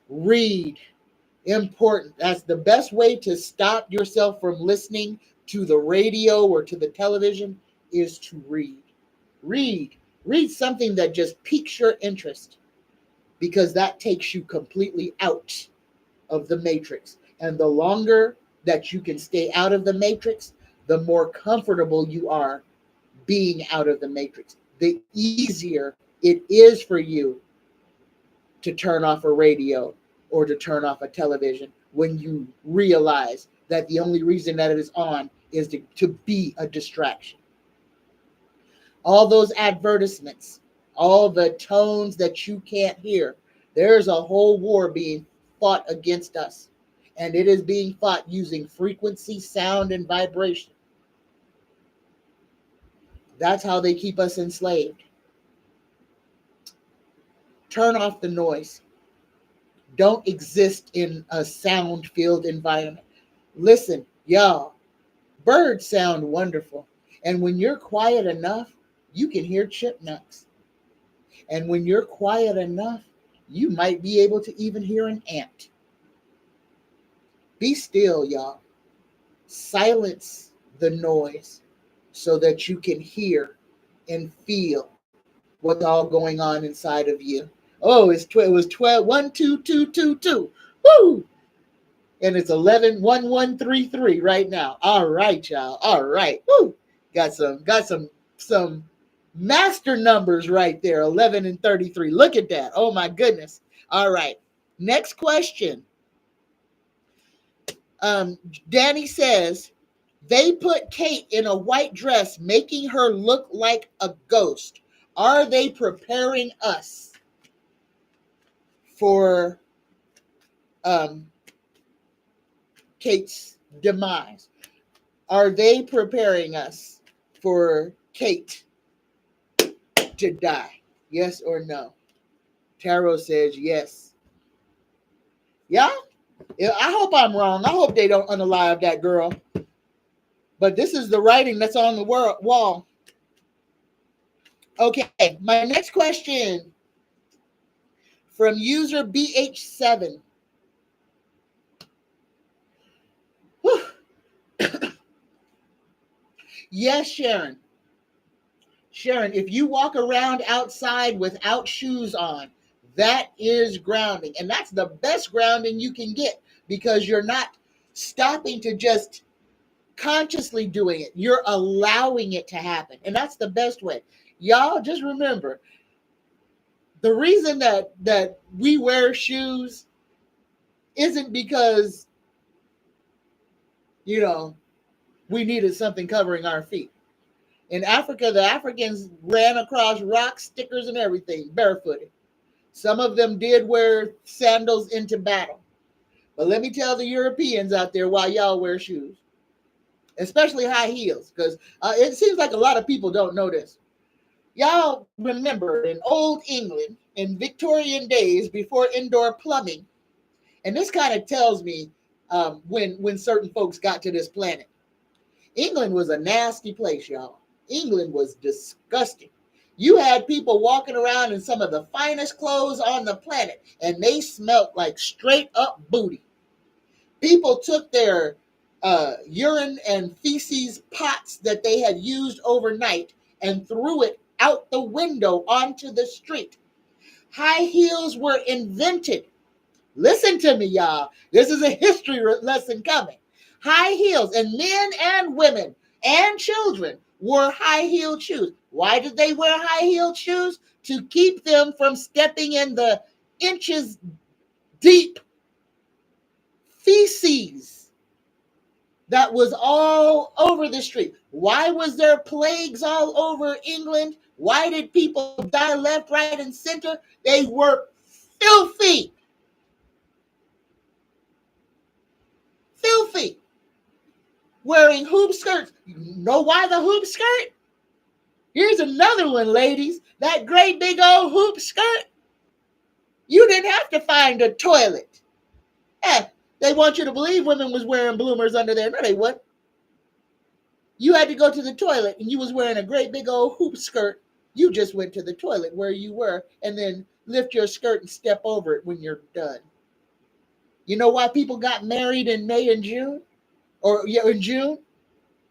Speaker 1: Read. Important. That's the best way to stop yourself from listening to the radio or to the television is to read. Read. Read something that just piques your interest, because that takes you completely out of the matrix. And the longer that you can stay out of the matrix, the more comfortable you are being out of the matrix. The easier it is for you to turn off a radio or to turn off a television when you realize that the only reason that it is on is to be a distraction. All those advertisements, all the tones that you can't hear, there's a whole war being fought against us. And it is being fought using frequency, sound, and vibration. That's how they keep us enslaved. Turn off the noise. Don't exist in a sound-filled environment. Listen, y'all, birds sound wonderful. And when you're quiet enough, you can hear chipmunks. And when you're quiet enough, you might be able to even hear an ant. Be still, y'all. Silence the noise so that you can hear and feel what's all going on inside of you. Oh, it was 12, 1, 2, 2, 2, 2. Woo! And it's 11-1-1-3-3 right now. All right, y'all. All right. Woo! Got some master numbers right there. 11 and 33. Look at that. Oh my goodness. All right. Next question. Danny says, they put Kate in a white dress, making her look like a ghost. Are they preparing us for Kate's demise? Are they preparing us for Kate to die? Yes or no? Tarot says yes. Yeah? I hope I'm wrong. I hope they don't unalive that girl. But this is the writing that's on the wall. Okay, my next question from user BH7. Yes, Sharon. Sharon, if you walk around outside without shoes on, that is grounding. And that's the best grounding you can get, because you're not stopping to just consciously doing it. You're allowing it to happen. And that's the best way. Y'all just remember, the reason that we wear shoes isn't because, we needed something covering our feet. In Africa, the Africans ran across rocks, stickers, and everything, barefooted. Some of them did wear sandals into battle. But let me tell the Europeans out there why y'all wear shoes, especially high heels, because it seems like a lot of people don't know this. Y'all remember in old England, in Victorian days, before indoor plumbing, and this kind of tells me when certain folks got to this planet. England was a nasty place, y'all. England was disgusting. You had people walking around in some of the finest clothes on the planet, and they smelled like straight up booty. People took their urine and feces pots that they had used overnight and threw it out the window onto the street. High heels were invented Listen to me, y'all. This is a history lesson coming. High heels, and men and women and children wore high-heeled shoes. Why did they wear high-heeled shoes? To keep them from stepping in the inches deep feces that was all over the street. Why was there plagues all over England? Why did people die left, right, and center? They were filthy. Filthy. Wearing hoop skirts. You know why the hoop skirt? Here's another one, ladies. That great big old hoop skirt. You didn't have to find a toilet. They want you to believe women was wearing bloomers under there. No, they wouldn't. You had to go to the toilet and you was wearing a great big old hoop skirt. You just went to the toilet where you were and then lift your skirt and step over it when you're done. You know why people got married in May and June? Or in June?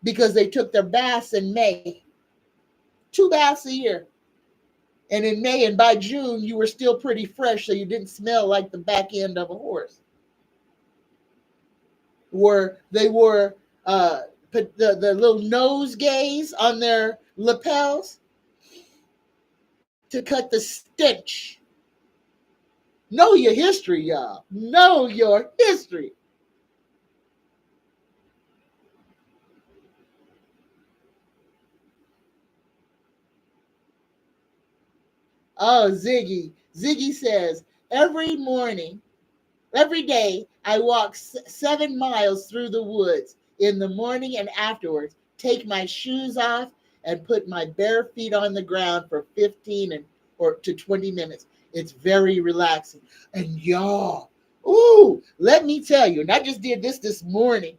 Speaker 1: Because they took their baths in May. 2 baths a year. And in May and by June, you were still pretty fresh, so you didn't smell like the back end of a horse. They wore the little nosegays on their lapels to cut the stench. Know your history, y'all. Know your history. Oh, Ziggy. Ziggy says, every day, I walk 7 miles through the woods in the morning and afterwards, take my shoes off and put my bare feet on the ground for 15 to 20 minutes. It's very relaxing. And y'all, let me tell you, and I just did this morning.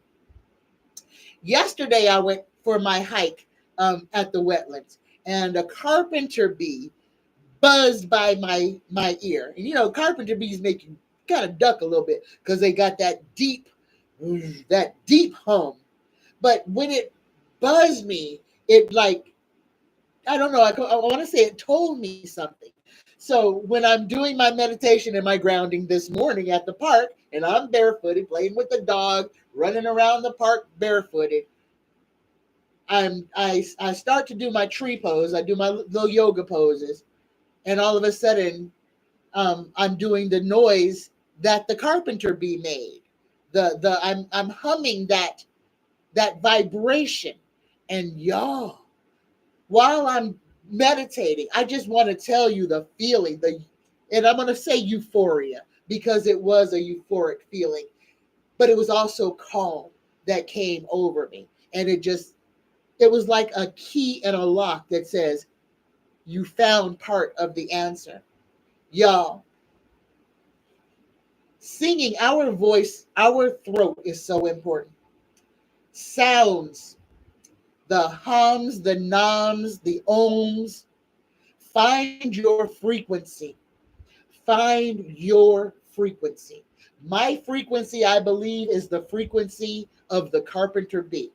Speaker 1: Yesterday, I went for my hike at the wetlands, and a carpenter bee buzzed by my ear. And you know, carpenter bees make you kind of duck a little bit because they got that deep hum. But when it buzzed me, it I don't know, I want to say it told me something. So when I'm doing my meditation and my grounding this morning at the park, and I'm barefooted, playing with the dog, running around the park barefooted, I start to do my tree pose. I do my little yoga poses, and all of a sudden, I'm doing the noise that the carpenter bee made. I'm humming that vibration, and y'all, while I'm meditating, I just want to tell you the feeling, and I'm going to say euphoria because it was a euphoric feeling, but it was also calm that came over me, and it was like a key in a lock that says, you found part of the answer. Y'all, singing, our voice, our throat is so important. Sounds, the hums, the noms, the ohms. Find your frequency. Find your frequency. My frequency, I believe, is the frequency of the carpenter bee.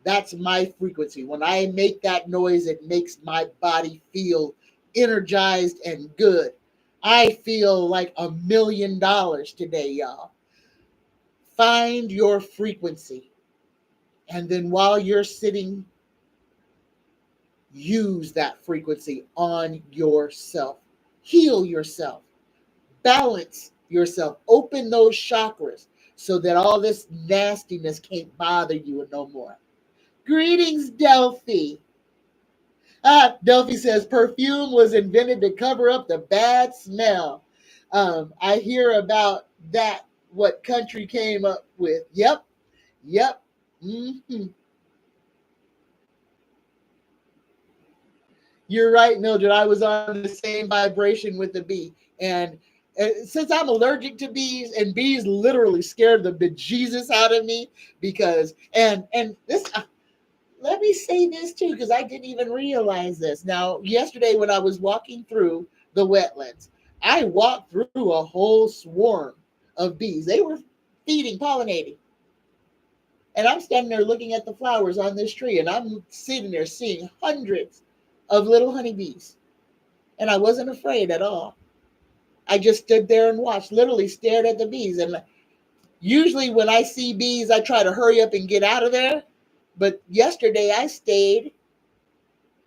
Speaker 1: That's my frequency. When I make that noise, it makes my body feel energized and good. I feel like $1 million today, y'all. Find your frequency. And then while you're sitting, use that frequency on yourself. Heal yourself. Balance yourself. Open those chakras so that all this nastiness can't bother you no more. Greetings, Delphi. Delphi says perfume was invented to cover up the bad smell. I hear about that, what country came up with. Yep. Mm-hmm. You're right, Mildred. I was on the same vibration with the bee. And since I'm allergic to bees, and bees literally scared the bejesus out of me because, and this, let me say this too, because I didn't even realize this. Now, yesterday when I was walking through the wetlands, I walked through a whole swarm of bees. They were feeding, pollinating. And I'm standing there looking at the flowers on this tree, and I'm sitting there seeing hundreds of little honeybees. And I wasn't afraid at all. I just stood there and watched, literally stared at the bees. And usually when I see bees, I try to hurry up and get out of there. But yesterday I stayed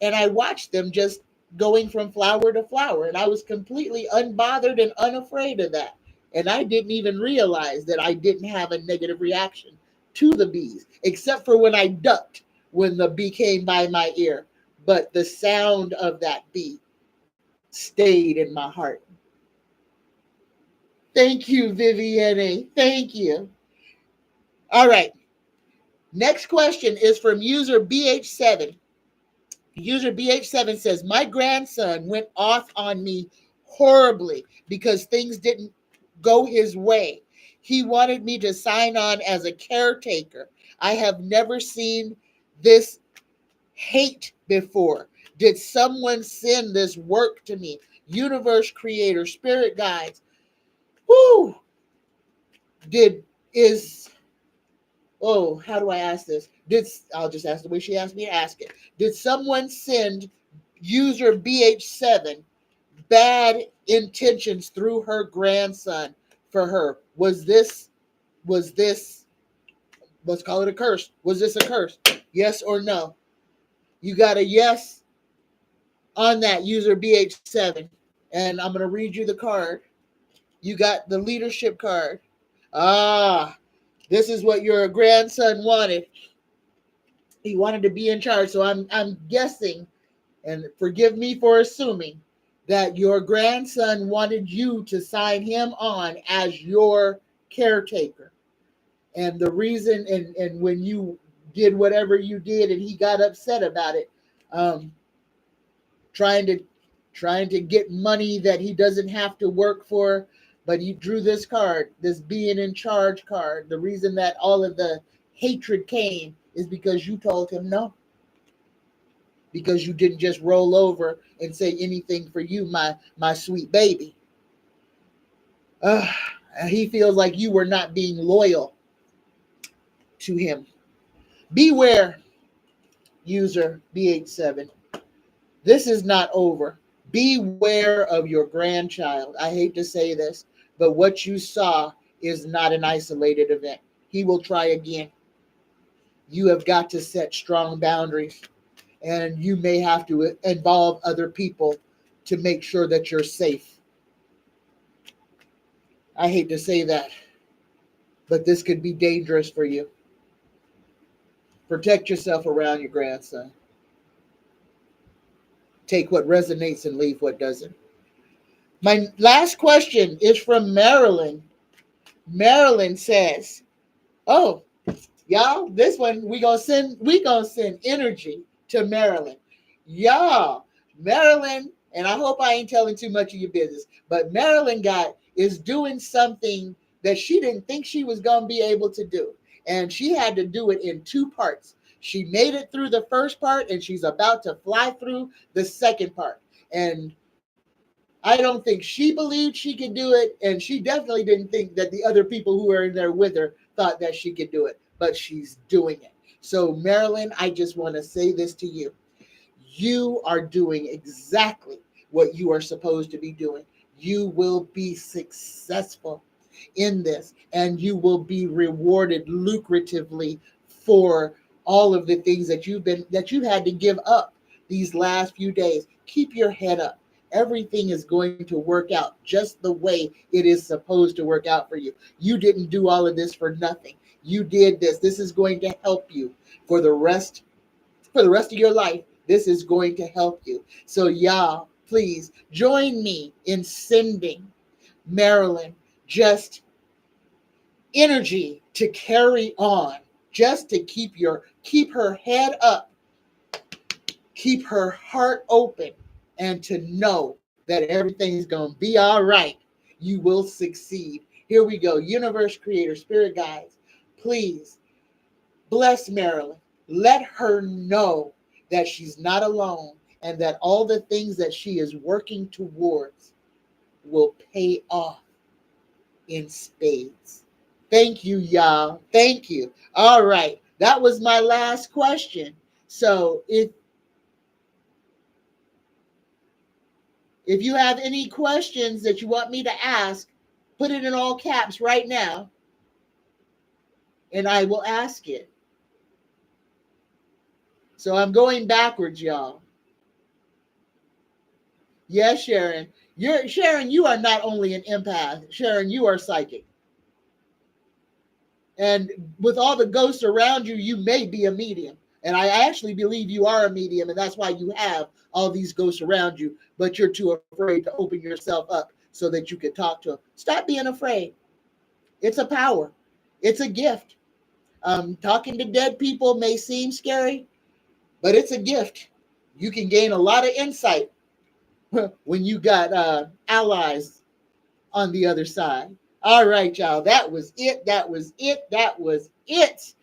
Speaker 1: and I watched them just going from flower to flower. And I was completely unbothered and unafraid of that. And I didn't even realize that I didn't have a negative reaction to the bees, except for when I ducked when the bee came by my ear. But the sound of that bee stayed in my heart. Thank you, Vivienne. Thank you. All right. Next question is from user BH7. User BH7 says, my grandson went off on me horribly because things didn't go his way. He wanted me to sign on as a caretaker. I have never seen this hate before. Did someone send this work to me? Universe creator, spirit guides. Whoo! How do I ask this? I'll just ask the way she asked me to ask it. Did someone send user BH7 bad intentions through her grandson for her? Was this, let's call it a curse. Was this a curse? Yes or no? You got a yes on that, user BH7. And I'm going to read you the card. You got the leadership card. This is what your grandson wanted. He wanted to be in charge. So I'm guessing, and forgive me for assuming, that your grandson wanted you to sign him on as your caretaker. And the reason, and when you did whatever you did and he got upset about it, trying to get money that he doesn't have to work for, but he drew this card, this being in charge card. The reason that all of the hatred came is because you told him no. Because you didn't just roll over and say anything for you, my sweet baby. He feels like you were not being loyal to him. Beware, user BH7. This is not over. Beware of your grandchild. I hate to say this, but what you saw is not an isolated event. He will try again. You have got to set strong boundaries, and you may have to involve other people to make sure that you're safe. I hate to say that, but this could be dangerous for you. Protect yourself around your grandson. Take what resonates and leave what doesn't. My last question is from Marilyn. Marilyn says, "Oh, y'all, this one we gonna send energy to Marilyn. Y'all, Marilyn, and I hope I ain't telling too much of your business, but Marilyn is doing something that she didn't think she was gonna be able to do, and she had to do it in 2 parts. She made it through the first part, and she's about to fly through the second part. And I don't think she believed she could do it, and she definitely didn't think that the other people who were in there with her thought that she could do it, but she's doing it. So, Marilyn, I just want to say this to you. You are doing exactly what you are supposed to be doing. You will be successful in this, and you will be rewarded lucratively for all of the things that you've had to give up these last few days. Keep your head up. Everything is going to work out just the way it is supposed to work out for you. You didn't do all of this for nothing. You did this. This is going to help you for the rest of your life. This is going to help you. So y'all, please join me in sending Marilyn just energy to carry on, just to keep her head up, keep her heart open, and to know that everything's going to be all right. You will succeed. Here we go. Universe creator, spirit guides, please bless Marilyn. Let her know that she's not alone and that all the things that she is working towards will pay off in spades. Thank you, y'all. Thank you. All right. That was my last question. So if If you have any questions that you want me to ask, put it in all caps right now, and I will ask it. So I'm going backwards, y'all. Yes, Sharon. Sharon, you are not only an empath. Sharon, you are psychic. And with all the ghosts around you, you may be a medium. And I actually believe you are a medium, and that's why you have all these ghosts around you, but you're too afraid to open yourself up so that you can talk to them. Stop being afraid. It's a power. It's a gift. Talking to dead people may seem scary, but it's a gift. You can gain a lot of insight when you got allies on the other side. All right, y'all. That was it. That was it. That was it.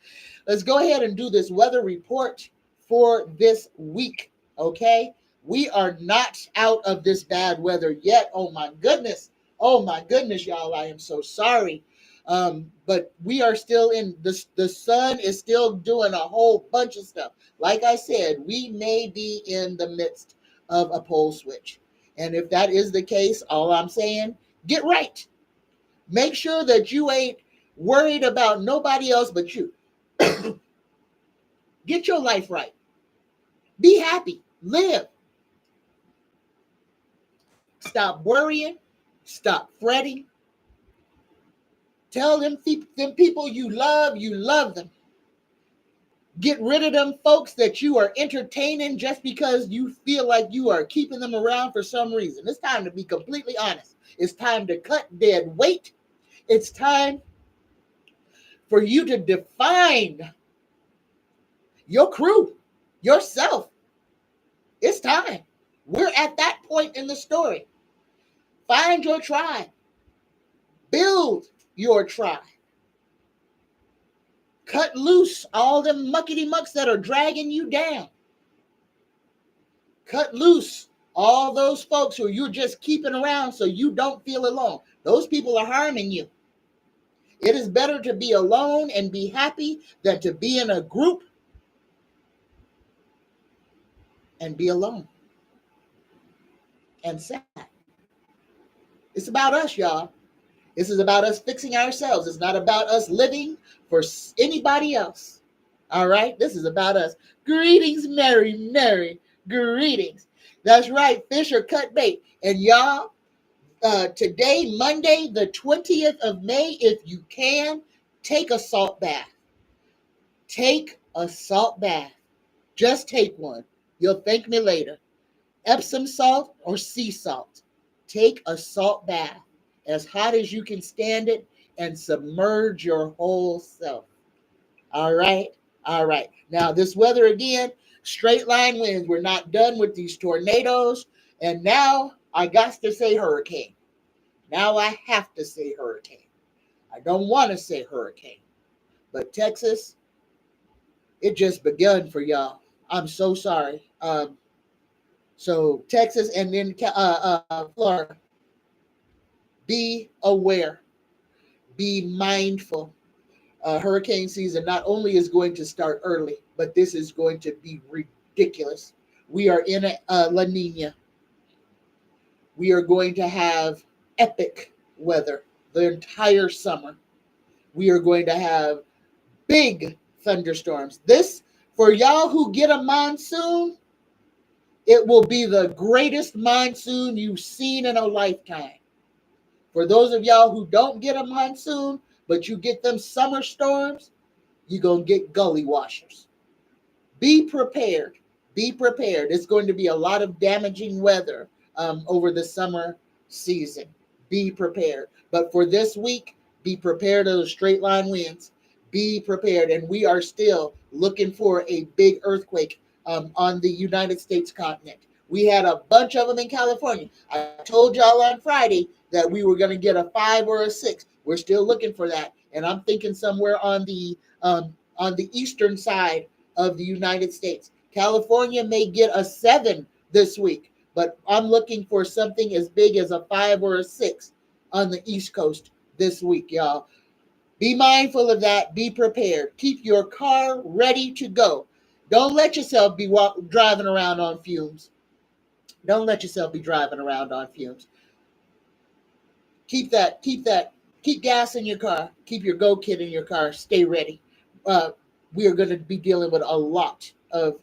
Speaker 1: Let's go ahead and do this weather report for this week. Okay. We are not out of this bad weather yet. Oh my goodness. Oh my goodness, y'all. I am so sorry. But we are still in this. The sun is still doing a whole bunch of stuff. Like I said, we may be in the midst of a pole switch. And if that is the case, all I'm saying, get right. Make sure that you ain't worried about nobody else but you. Get your life right. Be happy. Live. Stop worrying. Stop fretting. Tell them people you love them. Get rid of them folks that you are entertaining just because you feel like you are keeping them around for some reason. It's time to be completely honest. It's time to cut dead weight. It's time for you to define your crew, yourself. It's time. We're at that point in the story. Find your tribe. Build your tribe. Cut loose all them muckety mucks that are dragging you down. Cut loose all those folks who you're just keeping around so you don't feel alone. Those people are harming you. It is better to be alone and be happy than to be in a group and be alone and sad. It's about us, y'all. This is about us fixing ourselves. It's not about us living for anybody else. All right? This is about us. Greetings, Mary. Greetings. That's right. Fish are cut bait. And y'all, today, Monday, the 20th of May, if you can, take a salt bath. Take a salt bath. Just take one. You'll thank me later. Epsom salt or sea salt. Take a salt bath, as hot as you can stand it, and submerge your whole self. All right. All right. Now, this weather again, straight line winds. We're not done with these tornadoes. And now I got to say hurricane. Now I have to say hurricane. I don't want to say hurricane. But Texas, it just begun for y'all. I'm so sorry. So Texas and then Florida. Be aware. Be mindful. Hurricane season not only is going to start early, but this is going to be ridiculous. We are in a La Nina. We are going to have epic weather the entire summer. We are going to have big thunderstorms. This, for y'all who get a monsoon, it will be the greatest monsoon you've seen in a lifetime. For those of y'all who don't get a monsoon, but you get them summer storms, you're going to get gully washers. Be prepared. Be prepared. It's going to be a lot of damaging weather over the summer season. Be prepared. But for this week, be prepared of the straight line winds. Be prepared. And we are still looking for a big earthquake on the United States continent. We had a bunch of them in California. I told y'all on Friday that we were going to get a 5 or a 6. We're still looking for that. And I'm thinking somewhere on the eastern side of the United States. California may get a 7 this week, but I'm looking for something as big as a 5 or a 6 on the East Coast this week, y'all. Be mindful of that. Be prepared. Keep your car ready to go. Don't let yourself be driving around on fumes. Don't let yourself be driving around on fumes. Keep gas in your car. Keep your go kit in your car. Stay ready. Uh, we are going to be dealing with a lot of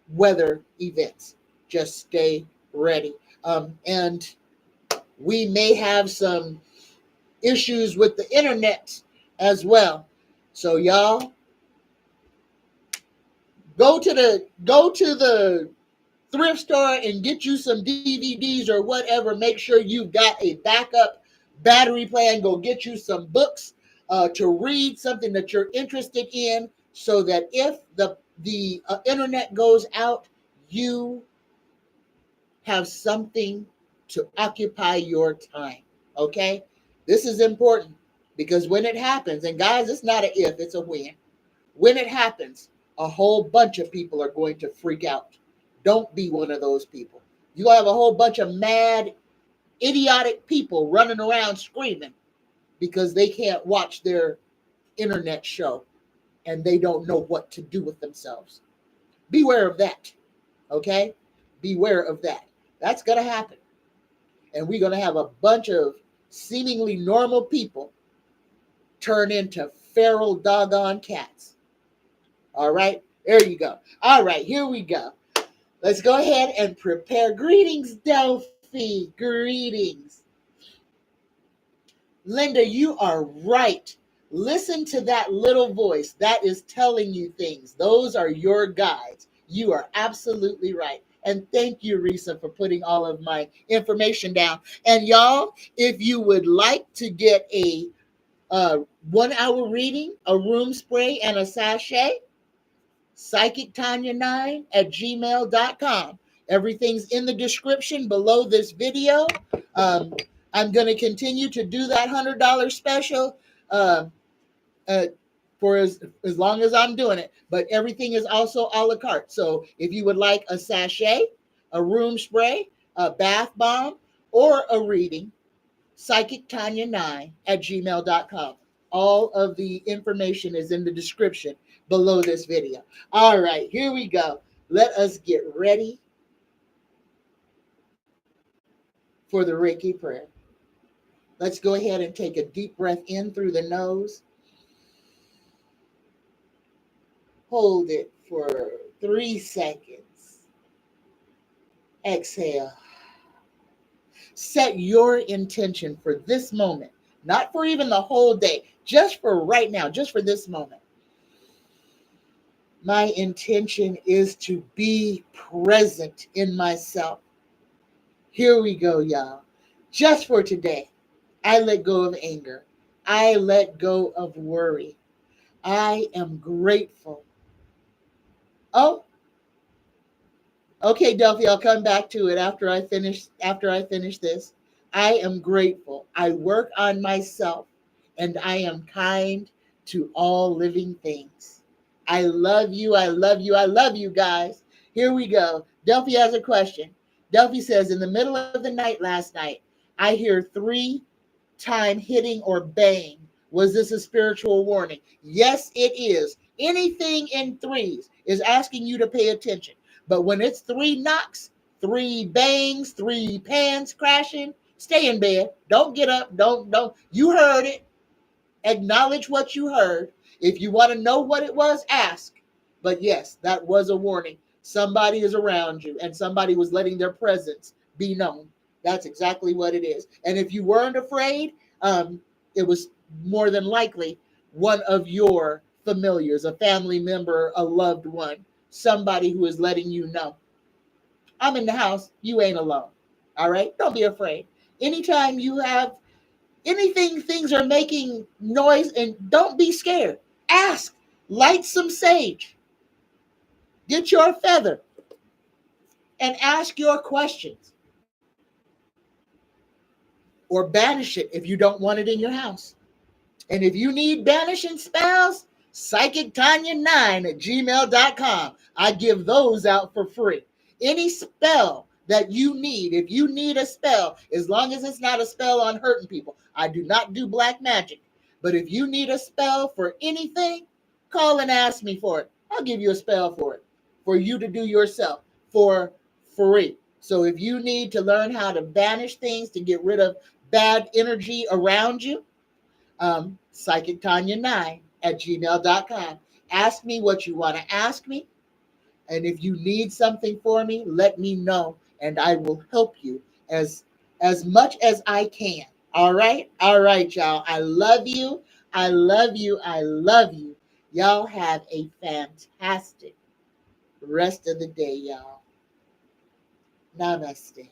Speaker 1: weather events. Just stay ready. And we may have some issues with the internet as well. So y'all go to the thrift store and get you some DVDs or whatever. Make sure you've got a backup battery plan. Go get you some books to read, something that you're interested in, so that if the internet goes out, you have something to occupy your time. Okay, this is important because when it happens, and guys, it's not a if, it's a when. When it happens, a whole bunch of people are going to freak out. Don't be one of those people. You have a whole bunch of mad, idiotic people running around screaming because they can't watch their internet show and they don't know what to do with themselves. Beware of that. Okay? Beware of that. That's going to happen. And we're going to have a bunch of seemingly normal people turn into feral doggone cats. All right? There you go. All right, here we go. Let's go ahead and prepare. Greetings, Delphi. Greetings. Linda, you are right. Listen to that little voice. That is telling you things. Those are your guides. You are absolutely right. And thank you, Risa, for putting all of my information down. And y'all, if you would like to get a 1 hour reading, a room spray, and a sachet, psychictanya9@gmail.com. Everything's in the description below this video. I'm going to continue to do that $100 special uh, for as long as I'm doing it. But everything is also a la carte. So if you would like a sachet, a room spray, a bath bomb, or a reading, psychictanya9@gmail.com. All of the information is in the description below this video. All right, here we go. Let us get ready for the Reiki prayer. Let's go ahead and take a deep breath in through the nose. Hold it for 3 seconds. Exhale. Set your intention for this moment, not for even the whole day, just for right now, just for this moment. My intention is to be present in myself. Here we go, y'all. Just for today, I let go of anger. I let go of worry. I am grateful. Oh, okay, Delphi, I'll come back to it after I finish this. I am grateful. I work on myself and I am kind to all living things. I love you. I love you. I love you guys. Here we go. Delphi has a question. Delphi says, in the middle of the night last night, I hear 3-time hitting or bang. Was this a spiritual warning? Yes, it is. Anything in threes is asking you to pay attention. But when it's 3 knocks, 3 bangs, 3 pans crashing, stay in bed. Don't get up. Don't. You heard it. Acknowledge what you heard. If you want to know what it was, ask. But yes, that was a warning. Somebody is around you and somebody was letting their presence be known. That's exactly what it is. And if you weren't afraid, it was more than likely one of your familiars, a family member, a loved one, somebody who is letting you know, I'm in the house, you ain't alone. All right? Don't be afraid. Anytime you have anything, things are making noise, and don't be scared. Ask. Light some sage. Get your feather and ask your questions. Or banish it if you don't want it in your house. And if you need banishing spells, psychictanya9@gmail.com. I give those out for free. Any spell that you need, if you need a spell, as long as it's not a spell on hurting people. I do not do black magic. But if you need a spell for anything, call and ask me for it. I'll give you a spell for it, for you to do yourself, for free. So if you need to learn how to banish things to get rid of bad energy around you, Psychic Tanya9 at gmail.com. Ask me what you want to ask me. And if you need something for me, let me know and I will help you as much as I can. All right? All right, y'all. I love you. I love you. I love you. Y'all have a fantastic rest of the day, y'all. Namaste.